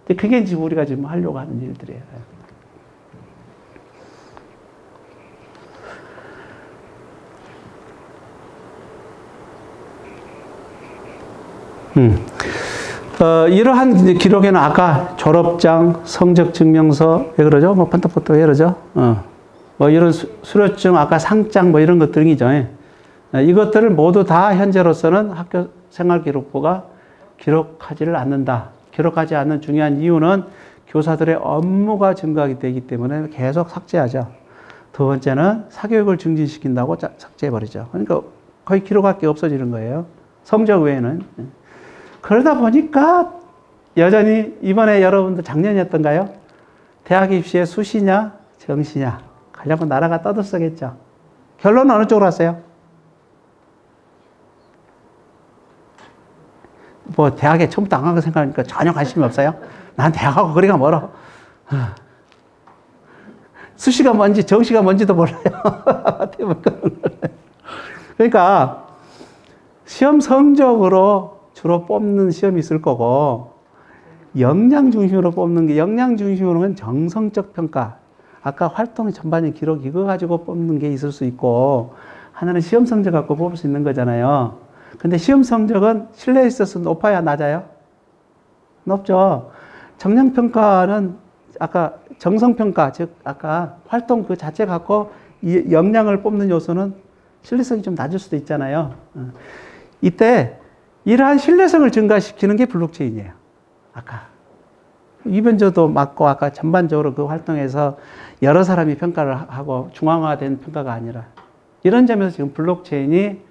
Speaker 2: 근데 그게 지금 우리가 지금 하려고 하는 일들이에요. 이러한 기록에는 아까 졸업장, 성적증명서, 왜 그러죠? 뭐 판타포토 왜 그러죠? 뭐 이런 수료증, 아까 상장 뭐 이런 것들이죠. 이것들을 모두 다 현재로서는 학교 생활기록부가 기록하지를 않는다. 기록하지 않는 중요한 이유는 교사들의 업무가 증가하게 되기 때문에 계속 삭제하죠. 두 번째는 사교육을 증진시킨다고 삭제해버리죠. 그러니까 거의 기록할 게 없어지는 거예요. 성적 외에는. 그러다 보니까 여전히 이번에 여러분들 작년이었던가요? 대학 입시에 수시냐 정시냐 가려면 나라가 떠들썩했죠. 결론은 어느 쪽으로 왔어요? 뭐 대학에 처음부터 안 가고 생각하니까 전혀 관심이 없어요? 난 대학하고 거리가 멀어. 수시가 뭔지 정시가 뭔지도 몰라요. 그러니까 시험 성적으로 주로 뽑는 시험이 있을 거고 역량 중심으로 뽑는 게 역량 중심으로는 정성적 평가 아까 활동의 전반의 기록 이거 가지고 뽑는 게 있을 수 있고 하나는 시험 성적 갖고 뽑을 수 있는 거잖아요. 근데 시험 성적은 신뢰에 있어서 높아야 낮아요? 높죠. 정량 평가는 아까 정성 평가 즉 아까 활동 그 자체 갖고 이 역량을 뽑는 요소는 신뢰성이 좀 낮을 수도 있잖아요. 이때 이러한 신뢰성을 증가시키는 게 블록체인이에요. 아까 위변조도 맞고 아까 전반적으로 그 활동에서 여러 사람이 평가를 하고 중앙화된 평가가 아니라 이런 점에서 지금 블록체인이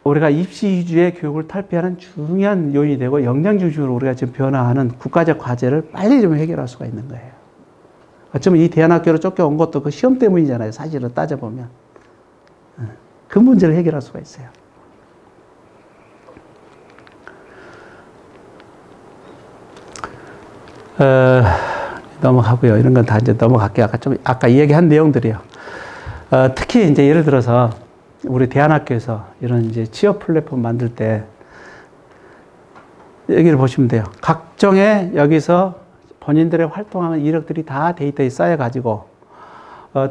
Speaker 2: 우리가 입시 위주의 교육을 탈피하는 중요한 요인이 되고 역량 중심으로 우리가 지금 변화하는 국가적 과제를 빨리 좀 해결할 수가 있는 거예요. 어쩌면 이 대안학교로 쫓겨온 것도 그 시험 때문이잖아요. 사실은 따져보면. 그 문제를 해결할 수가 있어요. 넘어가고요. 이런 건 다 이제 넘어갈게요. 아까 이 얘기한 내용들이요. 특히 이제 예를 들어서 우리 대안학교에서 이런 이제 취업 플랫폼 만들 때 여기를 보시면 돼요. 각종의 여기서 본인들의 활동하는 이력들이 다 데이터에 쌓여가지고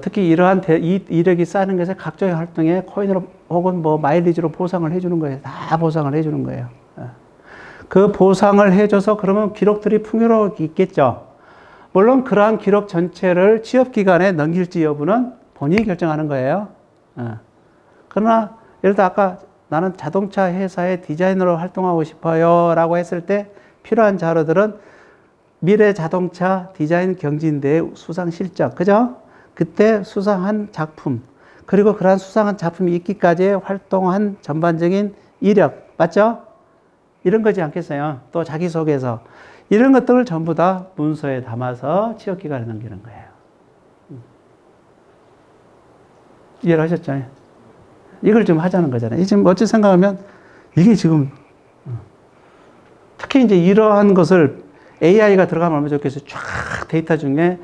Speaker 2: 특히 이러한 이 이력이 쌓이는 것에 각종의 활동에 코인으로 혹은 뭐 마일리지로 보상을 해주는 거예요. 다 보상을 해주는 거예요. 그 보상을 해줘서 그러면 기록들이 풍요롭게 있겠죠. 물론 그러한 기록 전체를 취업기간에 넘길지 여부는 본인이 결정하는 거예요. 그러나 예를 들어 아까 나는 자동차 회사의 디자이너로 활동하고 싶어요 라고 했을 때 필요한 자료들은 미래 자동차 디자인 경진대회 수상 실적, 그죠? 그때 수상한 작품, 그리고 그러한 수상한 작품이 있기까지의 활동한 전반적인 이력, 맞죠? 이런 거지 않겠어요? 또 자기소개서. 이런 것들을 전부 다 문서에 담아서 취업기간에 넘기는 거예요. 이해를 하셨죠? 이걸 좀 하자는 거잖아요. 지금 어찌 생각하면 이게 지금 특히 이제 이러한 것을 AI가 들어가면 얼마나 좋겠어요. 쫙 데이터 중에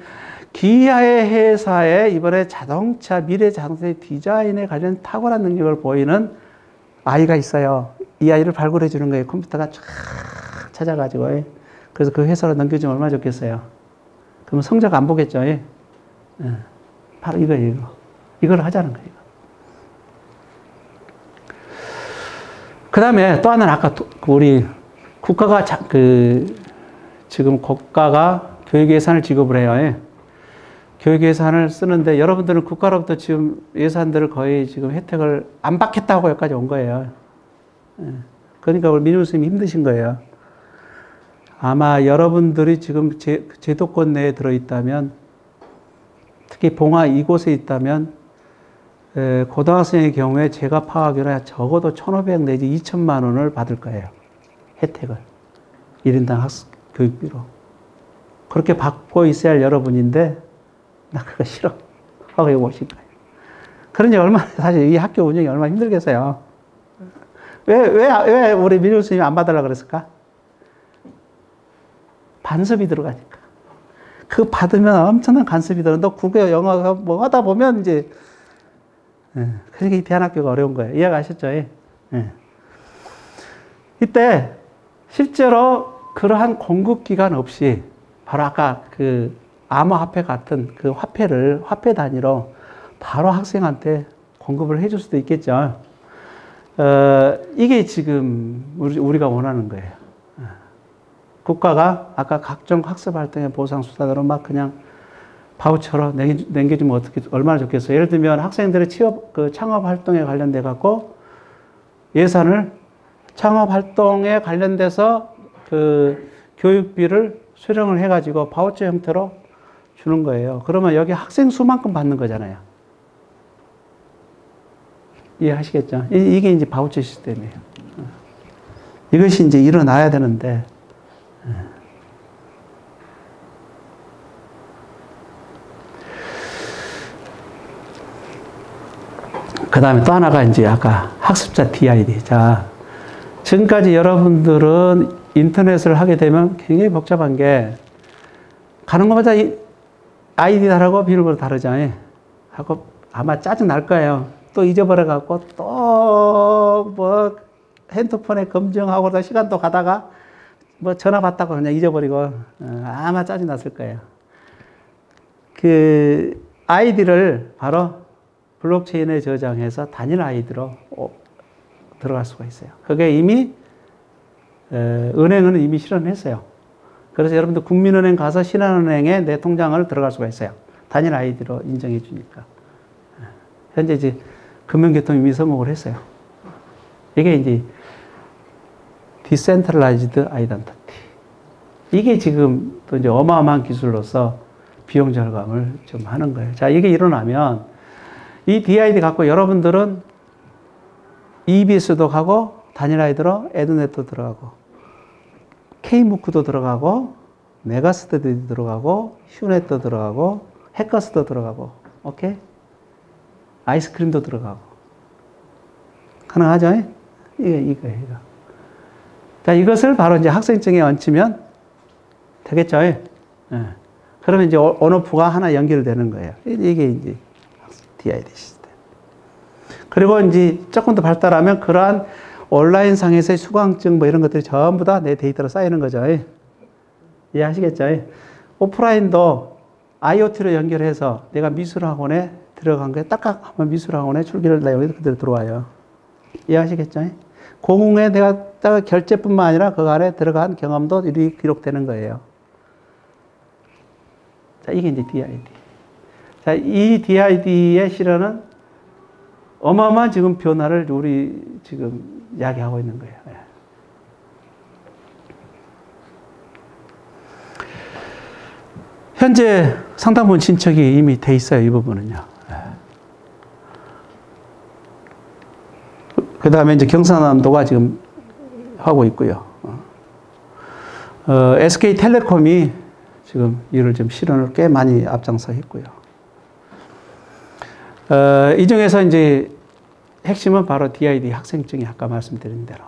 Speaker 2: 기아의 회사에 이번에 미래 자동차 디자인에 관련 탁월한 능력을 보이는 아이가 있어요. 이 아이를 발굴해 주는 거예요. 컴퓨터가 쫙 찾아가지고. 그래서 그 회사로 넘겨주면 얼마나 좋겠어요. 그러면 성적 안 보겠죠. 바로 이거예요. 이걸 하자는 거예요. 그 다음에 또 하나는 아까 우리 국가가 지금 국가가 교육 예산을 지급을 해요. 교육 예산을 쓰는데 여러분들은 국가로부터 지금 예산들을 거의 지금 혜택을 안 받겠다고 여기까지 온 거예요. 그러니까 우리 민우 선생님이 힘드신 거예요. 아마 여러분들이 지금 제도권 내에 들어있다면 특히 봉화 이곳에 있다면 고등학생의 경우에 제가 파악하기로 적어도 1,500 내지 2,000만 원을 받을 거예요. 혜택을. 1인당 교육비로. 그렇게 받고 있어야 할 여러분인데 나 그거 싫어 하고 여기 오신 거예요. 그러니 얼마나 사실 이 학교 운영이 얼마나 힘들겠어요. 왜 우리 민우 스님이 안 받으려고 그랬을까? 반습이 들어가니까. 그 받으면 엄청난 간섭이 들어. 너 국어, 영어 뭐 하다 보면 이제 그러니까 이 대안학교가 어려운 거예요. 이해가셨죠? 이때 실제로 그러한 공급 기간 없이 바로 아까 그 암호화폐 같은 그 화폐 단위로 바로 학생한테 공급을 해줄 수도 있겠죠. 이게 지금 우리가 원하는 거예요. 국가가 아까 각종 학습 활동의 보상 수단으로 막 그냥 바우처로 남겨주면 얼마나 좋겠어요. 예를 들면 학생들의 창업 활동에 관련돼 갖고 예산을 창업 활동에 관련돼서 그 교육비를 수령을 해가지고 바우처 형태로 주는 거예요. 그러면 여기 학생 수만큼 받는 거잖아요. 이해하시겠죠? 이게 이제 바우처 시스템이에요. 이것이 이제 일어나야 되는데, 그 다음에 또 하나가 이제 아까 학습자 DID. 자, 지금까지 여러분들은 인터넷을 하게 되면 굉장히 복잡한 게, 가는 것마다 아이디 다르고 비밀번호 다르잖아요. 하고 아마 짜증 날 거예요. 또 잊어버려갖고 또 뭐 핸드폰에 검증하고 시간도 가다가 뭐 전화 받다가 그냥 잊어버리고 아마 짜증 났을 거예요. 그 아이디를 바로 블록체인에 저장해서 단일 아이디로 들어갈 수가 있어요. 그게 이미 은행은 이미 실현했어요. 그래서 여러분들 국민은행 가서 신한은행에 내 통장을 들어갈 수가 있어요. 단일 아이디로 인정해 주니까. 현재 이제 금융계통이 이미 성공을 했어요. 이게 이제 디센트럴라이즈드 아이덴티티. 이게 지금 또 이제 어마어마한 기술로서 비용 절감을 좀 하는 거예요. 자, 이게 일어나면 이 DID 갖고 여러분들은 EBS도 가고 단일 아이디로 에드넷도 들어가고 K무크도 들어가고 메가스터디도 들어가고 휴넷도 들어가고 해커스도 들어가고 오케이? 아이스크림도 들어가고 가능하죠? 이거예요. 자, 이것을 바로 이제 학생증에 얹히면 되겠죠? 예. 그러면 이제 온오프가 하나 연결되는 거예요. 이게 이제 DID 시스템. 그리고 이제 조금 더 발달하면 그러한 온라인 상에서의 수강증 뭐 이런 것들이 전부 다 내 데이터로 쌓이는 거죠. 예. 이해하시겠죠? 예. 오프라인도 IoT로 연결해서 내가 미술학원에 들어간 거에 딱 하면 미술학원에 출기를 나 여기 그대로 들어와요. 이해하시겠죠? 예. 공공에 내가 딱 결제뿐만 아니라 그 안에 들어간 경험도 이리 기록되는 거예요. 자, 이게 이제 DID. 자, 이 DID의 실현은 어마어마한 지금 변화를 우리 지금 이야기하고 있는 거예요. 예. 현재 상당 부분 진척이 이미 돼 있어요. 이 부분은요. 예. 그 다음에 이제 경상남도가 지금 하고 있고요. SK텔레콤이 지금 이를 좀 실현을 꽤 많이 앞장서 했고요. 이 중에서 이제 핵심은 바로 DID 학생증이 아까 말씀드린 대로.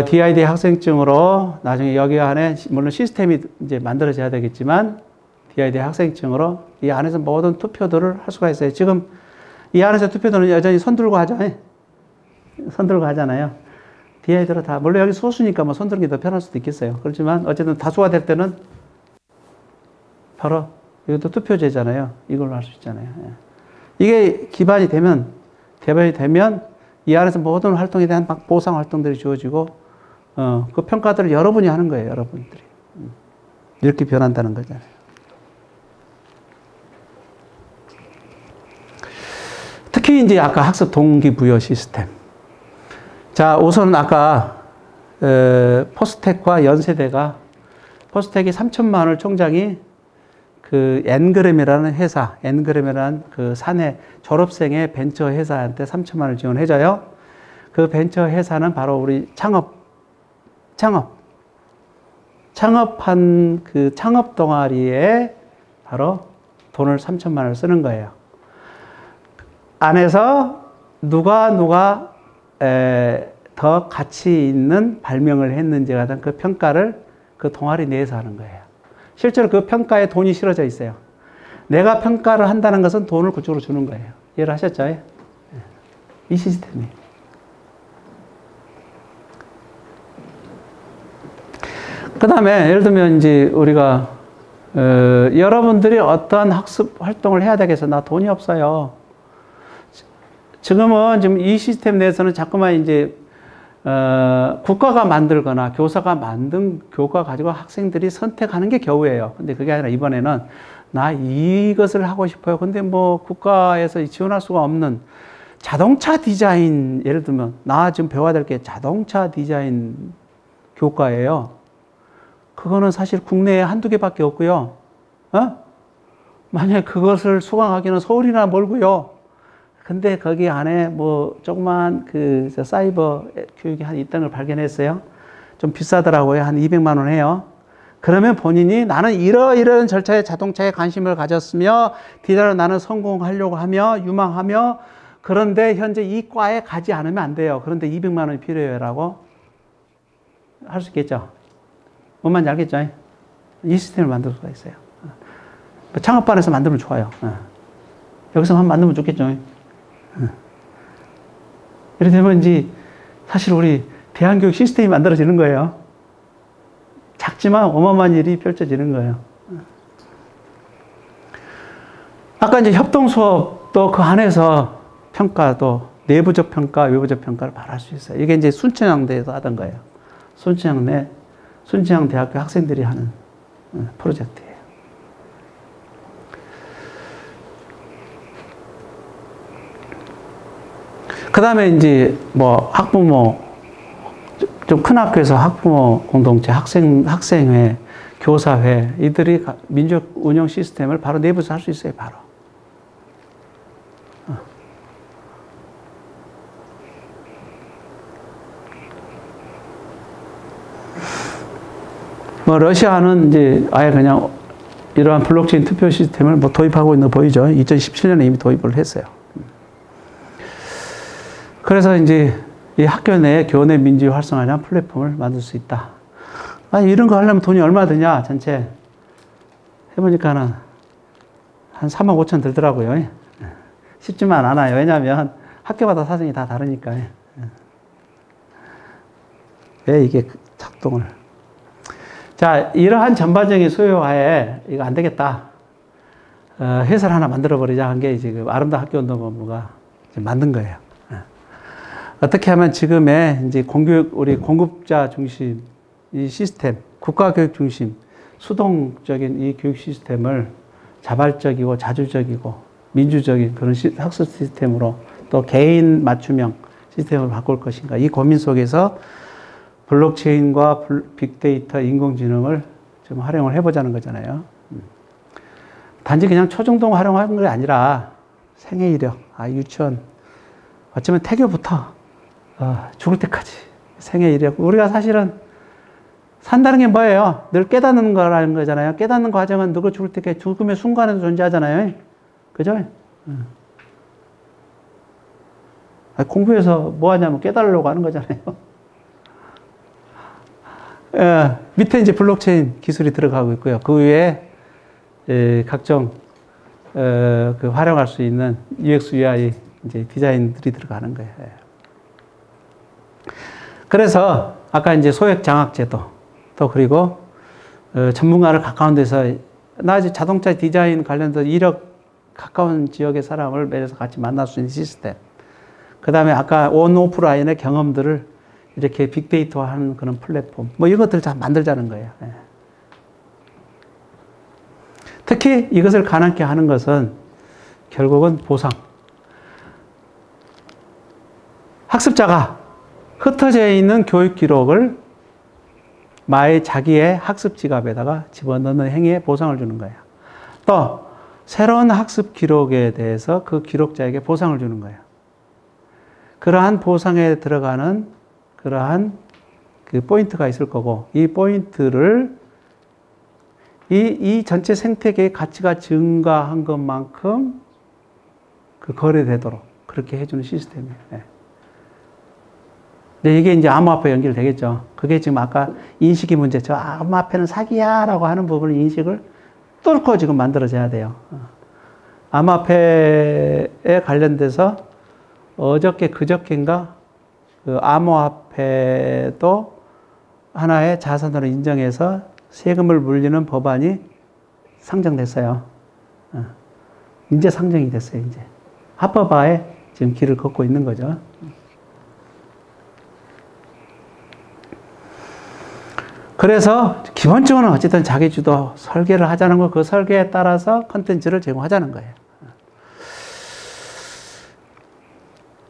Speaker 2: DID 학생증으로 나중에 여기 안에 물론 시스템이 이제 만들어져야 되겠지만 DID 학생증으로 이 안에서 모든 투표들을 할 수가 있어요. 지금 이 안에서 투표들은 여전히 손 들고 하죠. 손 들고 하잖아요. DID로 다, 물론 여기 소수니까 뭐 손 드는 게 더 편할 수도 있겠어요. 그렇지만 어쨌든 다수가 될 때는 바로 이것도 투표제잖아요. 이걸로 할 수 있잖아요. 이게 기반이 되면, 개발이 되면 이 안에서 모든 활동에 대한 보상 활동들이 주어지고, 그 평가들을 여러분이 하는 거예요. 여러분들이. 이렇게 변한다는 거잖아요. 특히 이제 아까 학습 동기부여 시스템. 자, 우선 아까 포스텍과 연세대가 포스텍이 3천만 원을 총장이 그 엔그램이라는 회사, 엔그램이라는 그 사내 졸업생의 벤처 회사한테 3천만 원을 지원해줘요. 그 벤처 회사는 바로 우리 창업한 그 창업 동아리에 바로 돈을 3천만 원을 쓰는 거예요. 안에서 누가 더 가치 있는 발명을 했는지에 대한 그 평가를 그 동아리 내에서 하는 거예요. 실제로 그 평가에 돈이 실어져 있어요. 내가 평가를 한다는 것은 돈을 그쪽으로 주는 거예요. 이해를 하셨죠? 이 시스템이에요. 그 다음에 예를 들면 이제 우리가 여러분들이 어떠한 학습 활동을 해야 되겠어. 나 돈이 없어요. 지금은 지금 이 시스템 내에서는 자꾸만 이제 국가가 만들거나 교사가 만든 교과 가지고 학생들이 선택하는 게 겨우예요. 근데 그게 아니라 이번에는 나 이것을 하고 싶어요. 근데 뭐 국가에서 지원할 수가 없는 자동차 디자인, 예를 들면 나 지금 배워야 될 게 자동차 디자인 교과예요. 그거는 사실 국내에 한두 개밖에 없고요. 만약에 그것을 수강하기는 서울이나 멀고요. 근데 거기 안에 뭐 조그만 그 사이버 교육이 한 있다는 걸 발견했어요. 좀 비싸더라고요. 한 200만 원 해요. 그러면 본인이 나는 이러이러한 절차의 자동차에 관심을 가졌으며 디자인으로 나는 성공하려고 하며 유망하며 그런데 현재 이 과에 가지 않으면 안 돼요. 그런데 200만 원이 필요해요라고 할 수 있겠죠. 뭔 말인지 알겠죠? 이 시스템을 만들 수가 있어요. 창업반에서 만들면 좋아요. 여기서 한번 만들면 좋겠죠. 이렇게 되면 이제 사실 우리 대한교육 시스템이 만들어지는 거예요. 작지만 어마어마한 일이 펼쳐지는 거예요. 아까 이제 협동 수업도 그 안에서 평가도 내부적 평가, 외부적 평가를 바로 할 수 있어요. 이게 이제 순천향대에서 하던 거예요. 순천향대학교 학생들이 하는 프로젝트예요. 그 다음에 이제 뭐 학부모, 좀 큰 학교에서 학부모 공동체, 학생회, 교사회, 이들이 민족 운영 시스템을 바로 내부에서 할 수 있어요, 바로. 뭐, 러시아는 이제 아예 그냥 이러한 블록체인 투표 시스템을 뭐 도입하고 있는 거 보이죠? 2017년에 이미 도입을 했어요. 그래서 이제 이 학교 내 교내 민주주의 활성화하는 플랫폼을 만들 수 있다. 아니, 이런 거 하려면 돈이 얼마 드냐, 전체. 해보니까는 한 3만 5천 들더라고요. 쉽지만 않아요. 왜냐하면 학교마다 사정이 다 다르니까. 왜 이게 작동을. 자, 이러한 전반적인 소요하에 이거 안 되겠다. 회사를 하나 만들어버리자 한 게 이제 그 아름다운 학교운동본부가 만든 거예요. 어떻게 하면 지금의 이제 우리 공급자 중심 이 시스템, 국가교육 중심, 수동적인 이 교육 시스템을 자발적이고 자주적이고 민주적인 그런 학습 시스템으로 또 개인 맞춤형 시스템으로 바꿀 것인가. 이 고민 속에서 블록체인과 빅데이터, 인공지능을 좀 활용을 해보자는 거잖아요. 단지 그냥 초중등 활용하는 게 아니라 생애 이력, 유치원, 어쩌면 태교부터 죽을 때까지 생애 이력. 우리가 사실은 산다는 게 뭐예요? 늘 깨닫는 거라는 거잖아요. 깨닫는 과정은 누가 죽을 때까지 죽음의 순간에도 존재하잖아요. 그죠? 공부해서 뭐 하냐면 깨달으려고 하는 거잖아요. 밑에 이제 블록체인 기술이 들어가고 있고요. 그 위에 각종 그 활용할 수 있는 UX, UI 이제 디자인들이 들어가는 거예요. 그래서 아까 이제 소액 장학제도 또 그리고 전문가를 가까운 데서 나 이제 자동차 디자인 관련해서 이력 가까운 지역의 사람을 매해서 같이 만날 수 있는 시스템. 그 다음에 아까 온오프라인의 경험들을 이렇게 빅데이터화하는 그런 플랫폼. 뭐 이것들 다 만들자는 거예요. 특히 이것을 가능케 하는 것은 결국은 보상. 학습자가 흩어져 있는 교육 기록을 자기의 학습 지갑에다가 집어넣는 행위에 보상을 주는 거예요. 또 새로운 학습 기록에 대해서 그 기록자에게 보상을 주는 거예요. 그러한 보상에 들어가는 그러한 그 포인트가 있을 거고, 이 포인트를 이 전체 생태계의 가치가 증가한 것만큼 그 거래되도록 그렇게 해주는 시스템이에요. 근데 이게 이제 암호화폐 연결되겠죠. 그게 지금 아까 인식이 문제, 저 암호화폐는 사기야 라고 하는 부분을 인식을 뚫고 지금 만들어져야 돼요. 암호화폐에 관련돼서 그저께인가 그 암호화폐도 하나의 자산으로 인정해서 세금을 물리는 법안이 상정됐어요. 이제 상정이 됐어요, 이제. 합법화에 지금 길을 걷고 있는 거죠. 그래서 기본적으로 어쨌든 자기주도 설계를 하자는 거, 그 설계에 따라서 컨텐츠를 제공하자는 거예요.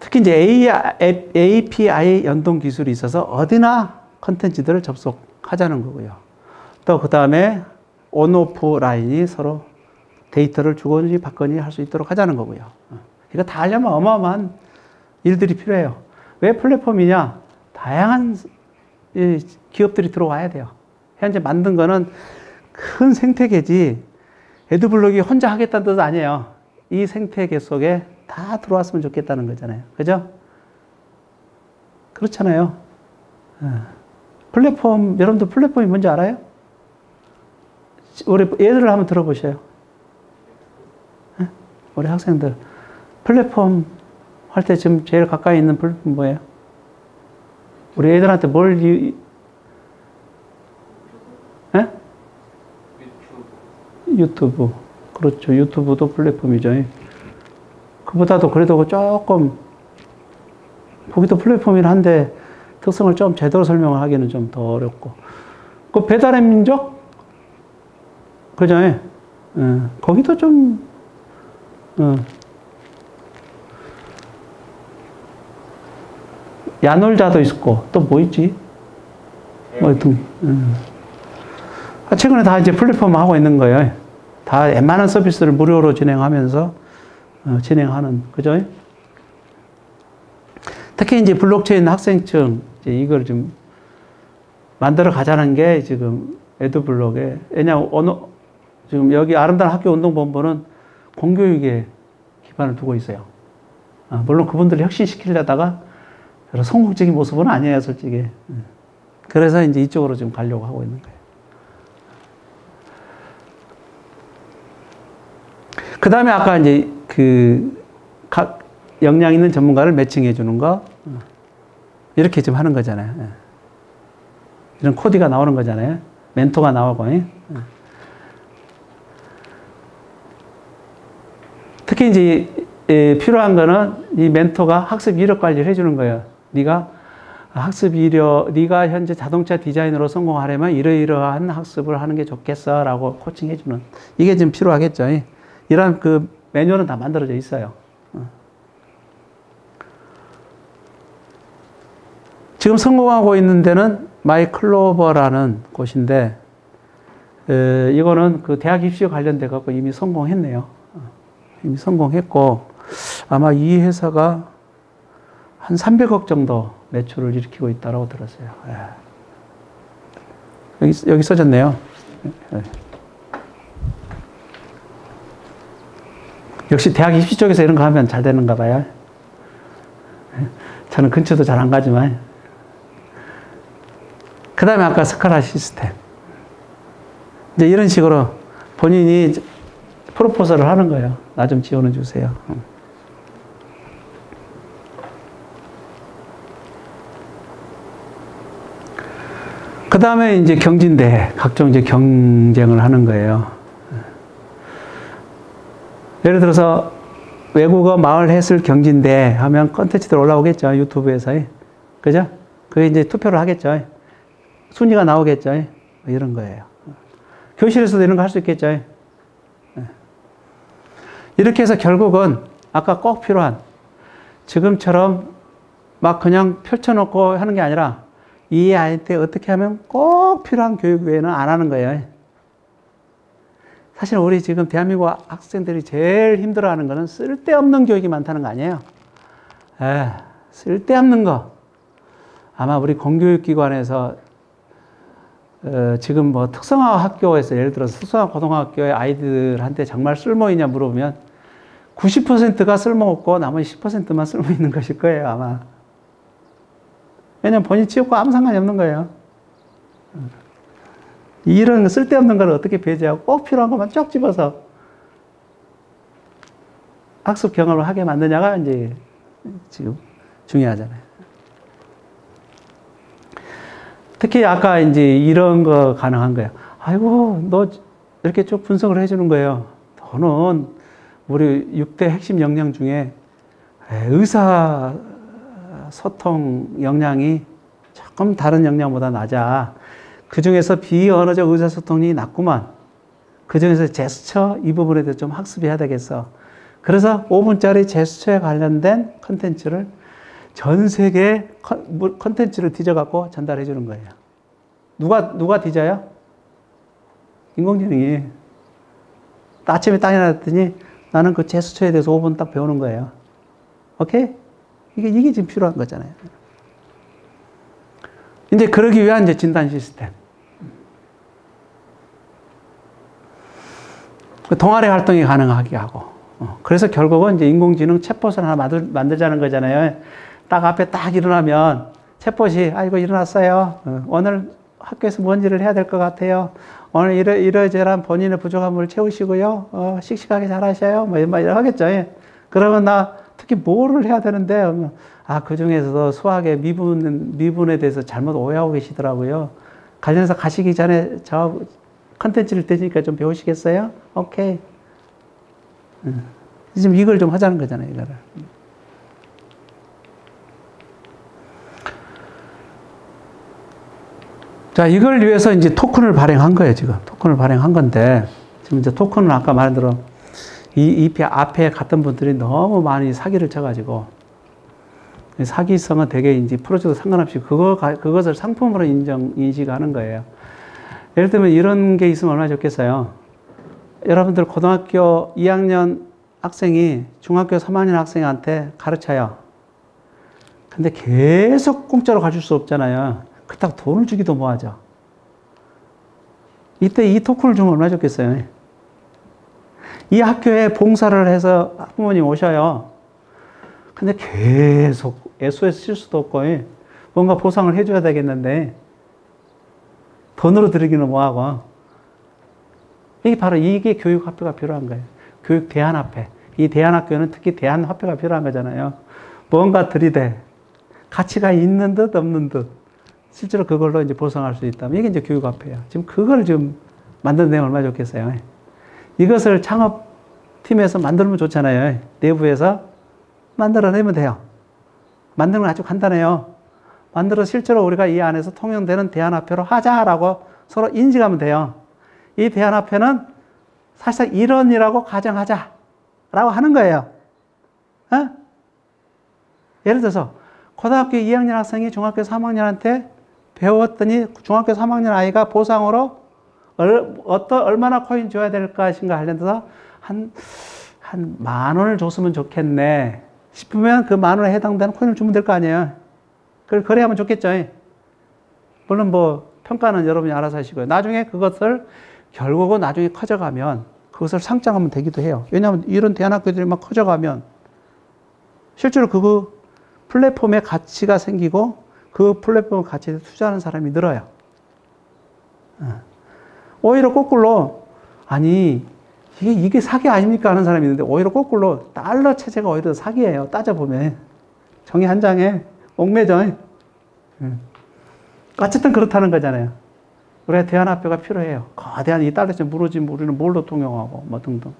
Speaker 2: 특히 이제 API 연동 기술이 있어서 어디나 컨텐츠들을 접속하자는 거고요. 또 그 다음에 온오프 라인이 서로 데이터를 주거니 받거니 할 수 있도록 하자는 거고요. 이거 다 하려면 어마어마한 일들이 필요해요. 왜 플랫폼이냐? 다양한 기업들이 들어와야 돼요. 현재 만든 거는 큰 생태계지 에드블록이 혼자 하겠다는 뜻은 아니에요. 이 생태계 속에 다 들어왔으면 좋겠다는 거잖아요. 그죠? 그렇잖아요. 플랫폼, 여러분들 플랫폼이 뭔지 알아요? 우리 예들을 한번 들어보셔요. 우리 학생들. 플랫폼 할 때 지금 제일 가까이 있는 플랫폼 뭐예요? 우리 애들한테 유튜브. 그렇죠. 유튜브도 플랫폼이죠. 그보다도 그래도 조금, 보기도 플랫폼이긴 한데, 특성을 좀 제대로 설명을 하기는 좀 더 어렵고. 그 배달의 민족? 그죠? 거기도 좀, 야놀자도 있고, 또 뭐 있지? 뭐, 최근에 다 이제 플랫폼 하고 있는 거예요. 다 웬만한 서비스를 무료로 진행하면서, 진행하는, 그죠? 특히 이제 블록체인 학생증, 이제 이걸 좀 만들어 가자는 게 지금 에드블록에, 왜냐하면 지금 여기 아름다운 학교 운동본부는 공교육에 기반을 두고 있어요. 물론 그분들을 혁신시키려다가 여러 성공적인 모습은 아니에요, 솔직히. 그래서 이제 이쪽으로 지금 가려고 하고 있는 거예요. 그 다음에 아까 이제 각 역량 있는 전문가를 매칭해 주는 거, 이렇게 좀 하는 거잖아요. 이런 코디가 나오는 거잖아요. 멘토가 나오고. 특히 이제 필요한 거는 이 멘토가 학습 이력 관리를 해주는 거예요. 네가 네가 현재 자동차 디자이너로 성공하려면 이러이러한 학습을 하는 게 좋겠어라고 코칭해주는, 이게 좀 필요하겠죠. 이런 그 매뉴얼은 다 만들어져 있어요. 지금 성공하고 있는 데는 마이클로버라는 곳인데, 이거는 그 대학 입시와 관련돼 갖고 이미 성공했네요. 이미 성공했고, 아마 이 회사가 한 300억 정도 매출을 일으키고 있다고 들었어요. 여기 써졌네요. 역시 대학 입시 쪽에서 이런 거 하면 잘 되는가 봐요. 저는 근처도 잘 안 가지만. 그 다음에 아까 스카라 시스템. 이제 이런 식으로 본인이 프로포설을 하는 거예요. 나 좀 지원해 주세요. 그 다음에 이제 경진대, 각종 이제 경쟁을 하는 거예요. 예를 들어서 외국어 마을 해설 경진대 하면 컨텐츠들 올라오겠죠. 유튜브에서. 그죠? 그게 이제 투표를 하겠죠. 순위가 나오겠죠. 이런 거예요. 교실에서도 이런 거 할 수 있겠죠. 이렇게 해서 결국은 아까 꼭 필요한, 지금처럼 막 그냥 펼쳐놓고 하는 게 아니라 이 아이한테 어떻게 하면 꼭 필요한 교육 외에는 안 하는 거예요. 사실 우리 지금 대한민국 학생들이 제일 힘들어하는 거는 쓸데없는 교육이 많다는 거 아니에요. 쓸데없는 거. 아마 우리 공교육기관에서 지금 뭐 특성화 학교에서 예를 들어서 특성화 고등학교의 아이들한테 정말 쓸모 있냐 물어보면 90%가 쓸모없고 나머지 10%만 쓸모 있는 것일 거예요, 아마. 왜냐면 본인 취업과 아무 상관이 없는 거예요. 이런 쓸데없는 걸 어떻게 배제하고 꼭 필요한 것만 쭉 집어서 학습 경험을 하게 만드냐가 이제 지금 중요하잖아요. 특히 아까 이제 이런 거 가능한 거예요. 아이고, 너 이렇게 쭉 분석을 해주는 거예요. 너는 우리 6대 핵심 역량 중에 의사 소통 역량이 조금 다른 역량보다 낮아. 그 중에서 비언어적 의사소통이 낮구만. 그 중에서 제스처 이 부분에 대해서 좀 학습해야 되겠어. 그래서 5분짜리 제스처에 관련된 컨텐츠를 전 세계 컨텐츠를 뒤져갖고 전달해 주는 거예요. 누가 뒤져요? 인공지능이. 아침에 딱 일어났더니 나는 그 제스처에 대해서 5분 딱 배우는 거예요. 오케이? 이게 지금 필요한 거잖아요. 이제 그러기 위한 이제 진단 시스템. 동아리 활동이 가능하게 하고. 그래서 결국은 이제 인공지능 챗봇을 하나 만들자는 거잖아요. 딱 앞에 딱 일어나면 챗봇이 아이고 일어났어요. 오늘 학교에서 뭔 일을 해야 될 것 같아요. 오늘 이러저러한 본인의 부족함을 채우시고요. 씩씩하게 잘하셔요. 뭐 이런 하겠죠. 그러면 나 특히 뭐를 해야 되는데 그 중에서도 수학의 미분에 대해서 잘못 오해하고 계시더라고요. 관련해서 가시기 전에 저 컨텐츠를 떼니까 좀 배우시겠어요? 오케이. 지금 이걸 좀 하자는 거잖아요, 이거를. 자, 이걸 위해서 이제 토큰을 발행한 거예요, 지금. 토큰을 발행한 건데, 지금 이제 토큰은 아까 말한 대로 이 앞에 갔던 분들이 너무 많이 사기를 쳐가지고, 사기성은 되게 이제 프로젝트 상관없이 그것을 상품으로 인식하는 거예요. 예를 들면 이런 게 있으면 얼마나 좋겠어요. 여러분들 고등학교 2학년 학생이 중학교 3학년 학생한테 가르쳐요. 근데 계속 공짜로 가르칠 수 없잖아요. 그렇다고 돈을 주기도 뭐하죠. 이때 이 토큰을 주면 얼마나 좋겠어요. 이 학교에 봉사를 해서 부모님 오셔요. 근데 계속 SOS 칠 수도 없고 뭔가 보상을 해줘야 되겠는데 돈으로 드리기는 뭐하고. 이게 교육화폐가 필요한 거예요. 교육 대안화폐. 이 대안학교는 특히 대안화폐가 필요한 거잖아요. 뭔가 들이대. 가치가 있는 듯 없는 듯. 실제로 그걸로 이제 보상할 수 있다면 이게 이제 교육화폐예요. 지금 그걸 좀 만드는 얼마나 좋겠어요. 이것을 창업팀에서 만들면 좋잖아요. 내부에서 만들어내면 돼요. 만드는 건 아주 간단해요. 만들어 실제로 우리가 이 안에서 통용되는 대안화폐로 하자라고 서로 인식하면 돼요. 이 대안화폐는 사실상 이론이라고 가정하자라고 하는 거예요. 예를 들어서 고등학교 2학년 학생이 중학교 3학년한테 배웠더니 중학교 3학년 아이가 보상으로 얼마나 코인 줘야 될 것인가 관련해서 한 10,000원을 줬으면 좋겠네 싶으면 그 10,000원에 해당되는 코인을 주면 될 거 아니에요. 그래야 하면 좋겠죠. 물론 뭐 평가는 여러분이 알아서 하시고요. 나중에 그것을 결국은 나중에 커져가면 그것을 상장하면 되기도 해요. 왜냐하면 이런 대안학교들이 막 커져가면 실제로 그 플랫폼의 가치가 생기고 그 플랫폼 가치에 투자하는 사람이 늘어요. 오히려 거꾸로 아니 이게 사기 아닙니까 하는 사람이 있는데 오히려 거꾸로 달러 체제가 오히려 사기예요. 따져보면 종이 한 장에 옥매죠. 어쨌든 그렇다는 거잖아요. 우리가 대안화폐가 필요해요. 거대한 이 달러체 무너지면 우리는 뭘로 통용하고 뭐 등등.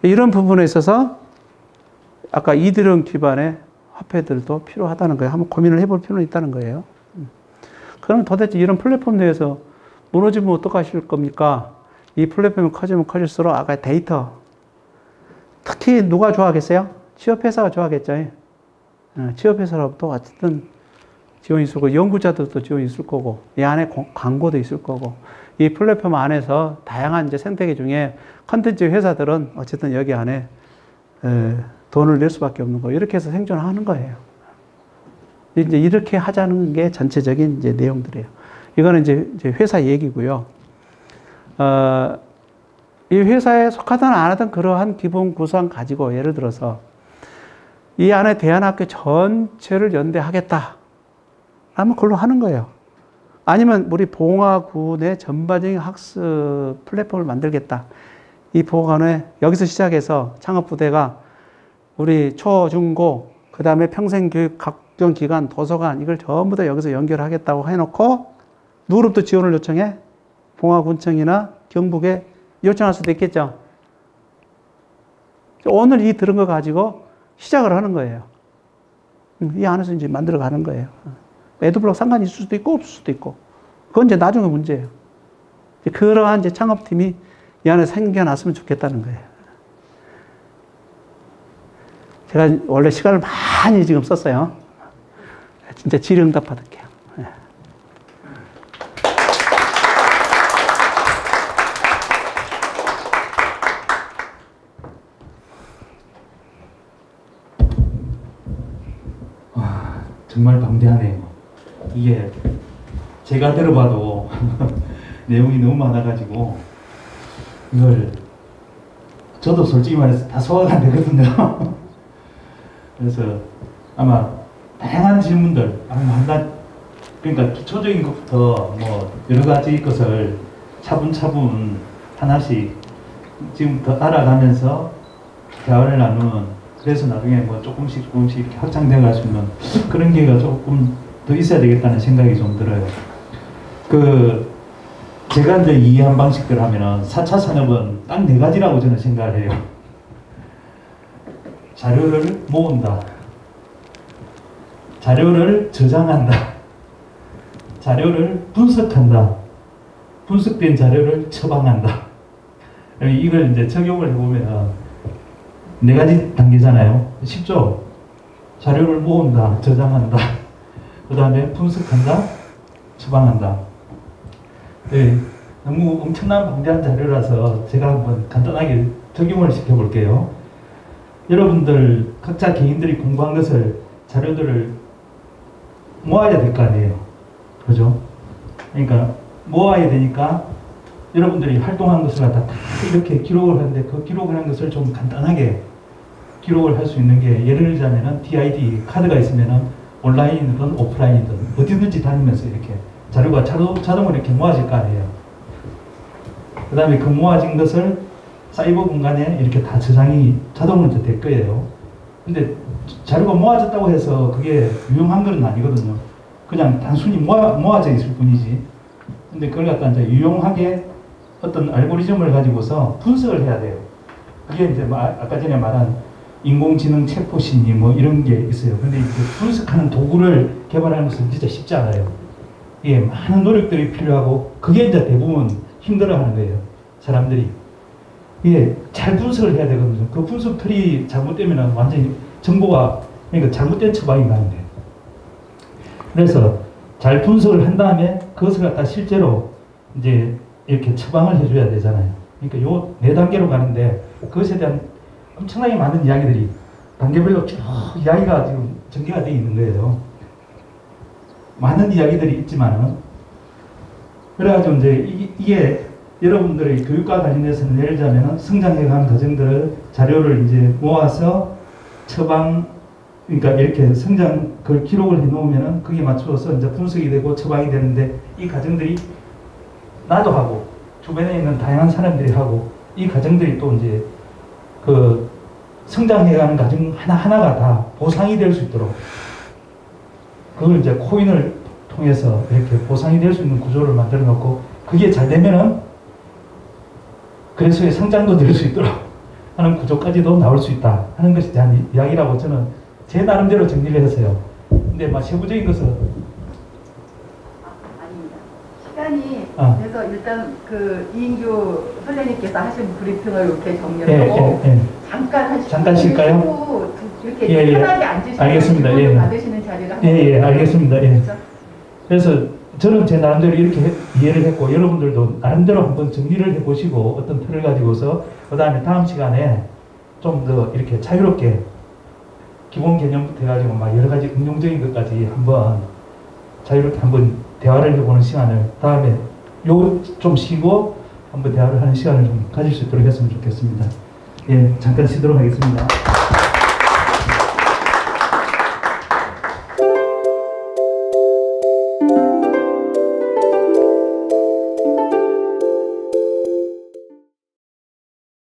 Speaker 2: 이런 부분에 있어서 아까 이드리움 기반의 화폐들도 필요하다는 거예요. 한번 고민을 해볼 필요는 있다는 거예요. 그럼 도대체 이런 플랫폼 내에서 무너지면 어떡하실 겁니까? 이 플랫폼이 커지면 커질수록 아까 데이터 특히 누가 좋아하겠어요? 취업회사가 좋아하겠죠. 취업회사로부터 어쨌든 지원이 있을 거고 연구자들도 지원이 있을 거고 이 안에 광고도 있을 거고 이 플랫폼 안에서 다양한 이제 생태계 중에 컨텐츠 회사들은 어쨌든 여기 안에 돈을 낼 수밖에 없는 거 이렇게 해서 생존하는 거예요. 이제 이렇게 하자는 게 전체적인 이제 내용들이에요. 이거는 이제 회사 얘기고요. 이 회사에 속하든 안 하든 그러한 기본 구성 가지고 예를 들어서 이 안에 대안학교 전체를 연대하겠다. 하면 그걸로 하는 거예요. 아니면 우리 봉화군의 전반적인 학습 플랫폼을 만들겠다. 이 봉화군에 여기서 시작해서 창업부대가 우리 초, 중, 고, 그 다음에 평생교육 각종 기관, 도서관 이걸 전부 다 여기서 연결하겠다고 해놓고 누구로부터 지원을 요청해? 봉화군청이나 경북에 요청할 수도 있겠죠. 오늘 이 들은 거 가지고 시작을 하는 거예요. 이 안에서 이제 만들어 가는 거예요. 애드블록 상관이 있을 수도 있고 없을 수도 있고 그건 이제 나중에 문제예요. 그러한 이제 창업팀이 이 안에 생겨났으면 좋겠다는 거예요. 제가 원래 시간을 많이 지금 썼어요. 진짜 질의응답 받을게요.
Speaker 1: 정말 방대하네요. 이게 제가 들어봐도 내용이 너무 많아가지고 이걸 저도 솔직히 말해서 다 소화가 안 되거든요. 그래서 아마 다양한 질문들 그러니까 기초적인 것부터 뭐 여러 가지 것을 차분차분 하나씩 지금부터 알아가면서 대화를 나누는, 그래서 나중에 뭐 조금씩 이렇게 확장되어 갈 수 있는 그런 기회가 조금 더 있어야 되겠다는 생각이 좀 들어요. 제가 이제 이해한 방식대로 하면은 4차 산업은 딱 4가지라고 저는 생각을 해요. 자료를 모은다. 자료를 저장한다. 자료를 분석한다. 분석된 자료를 처방한다. 이걸 이제 적용을 해보면 4가지 단계잖아요. 쉽죠? 자료를 모은다, 저장한다, 그 다음에 분석한다, 처방한다. 네, 너무 엄청난 방대한 자료라서 제가 한번 간단하게 적용을 시켜볼게요. 여러분들 각자 개인들이 공부한 것을, 자료들을 모아야 될 거 아니에요. 그죠? 그러니까 모아야 되니까 여러분들이 활동한 것을 갖다 다 이렇게 기록을 하는데, 그 기록을 한 것을 좀 간단하게 기록을 할 수 있는 게, 예를 들자면은 DID 카드가 있으면은 온라인이든 오프라인이든 어디든지 다니면서 이렇게 자료가 자동으로 이렇게 모아질 거 아니에요. 그 다음에 그 모아진 것을 사이버 공간에 이렇게 다 저장이 자동으로 될 거예요. 근데 자료가 모아졌다고 해서 그게 유용한 건 아니거든요. 그냥 단순히 모아져 있을 뿐이지. 근데 그걸 갖다 이제 유용하게 어떤 알고리즘을 가지고서 분석을 해야 돼요. 그게 이제 아까 전에 말한 인공지능 챗봇 심리 뭐 이런 게 있어요. 근데 이제 분석하는 도구를 개발하는 것은 진짜 쉽지 않아요. 예, 많은 노력들이 필요하고, 그게 이제 대부분 힘들어하는 거예요. 사람들이. 예, 잘 분석을 해야 되거든요. 그 분석 틀이 잘못되면 완전히 정보가, 그러니까 잘못된 처방이 나는데. 그래서 잘 분석을 한 다음에 그것을 갖다 실제로 이제 이렇게 처방을 해줘야 되잖아요. 그러니까 요 4단계로 가는데, 그것에 대한 엄청나게 많은 이야기들이 단계별로 쭉 이야기가 지금 전개가 되어 있는 거예요. 많은 이야기들이 있지만은, 그래가지고 이제 이게 여러분들의 교육과 관련해서는, 예를 들자면은 성장해간 과정들을 자료를 이제 모아서 처방, 그러니까 이렇게 그걸 기록을 해 놓으면은 그게 맞춰서 이제 분석이 되고 처방이 되는데, 이 과정들이 나도 하고 주변에 있는 다양한 사람들이 하고, 이 과정들이 또 이제 그 성장해가는 과정 하나하나가 다 보상이 될 수 있도록, 그걸 이제 코인을 통해서 이렇게 보상이 될 수 있는 구조를 만들어 놓고, 그게 잘 되면은 그래서의 성장도 될 수 있도록 하는 구조까지도 나올 수 있다 하는 것이 대한 이야기라고 저는 제 나름대로 정리를 했어요. 근데 막 세부적인 것은
Speaker 3: 아닙니다. 시간이 그래서 일단 그 이인규 선생님께서 하신 브리핑을 이렇게 정리를 하고 잠깐 쉴까요? 이렇게 편하게 앉으시면
Speaker 1: 알겠습니다.
Speaker 3: 받으시는 자리를
Speaker 1: 알겠습니다.
Speaker 3: 그렇죠?
Speaker 1: 그래서 저는 제 나름대로 이렇게 이해를 했고, 여러분들도 나름대로 한번 정리를 해보시고 어떤 틀을 가지고서 그 다음에 다음 시간에 좀 더 이렇게 자유롭게 기본 개념부터 해가지고 막 여러 가지 응용적인 것까지 한번 자유롭게 한번 대화를 해보는 시간을, 다음에 요 좀 쉬고 한번 대화를 하는 시간을 좀 가질 수 있도록 했으면 좋겠습니다. 예, 잠깐 쉬도록 하겠습니다.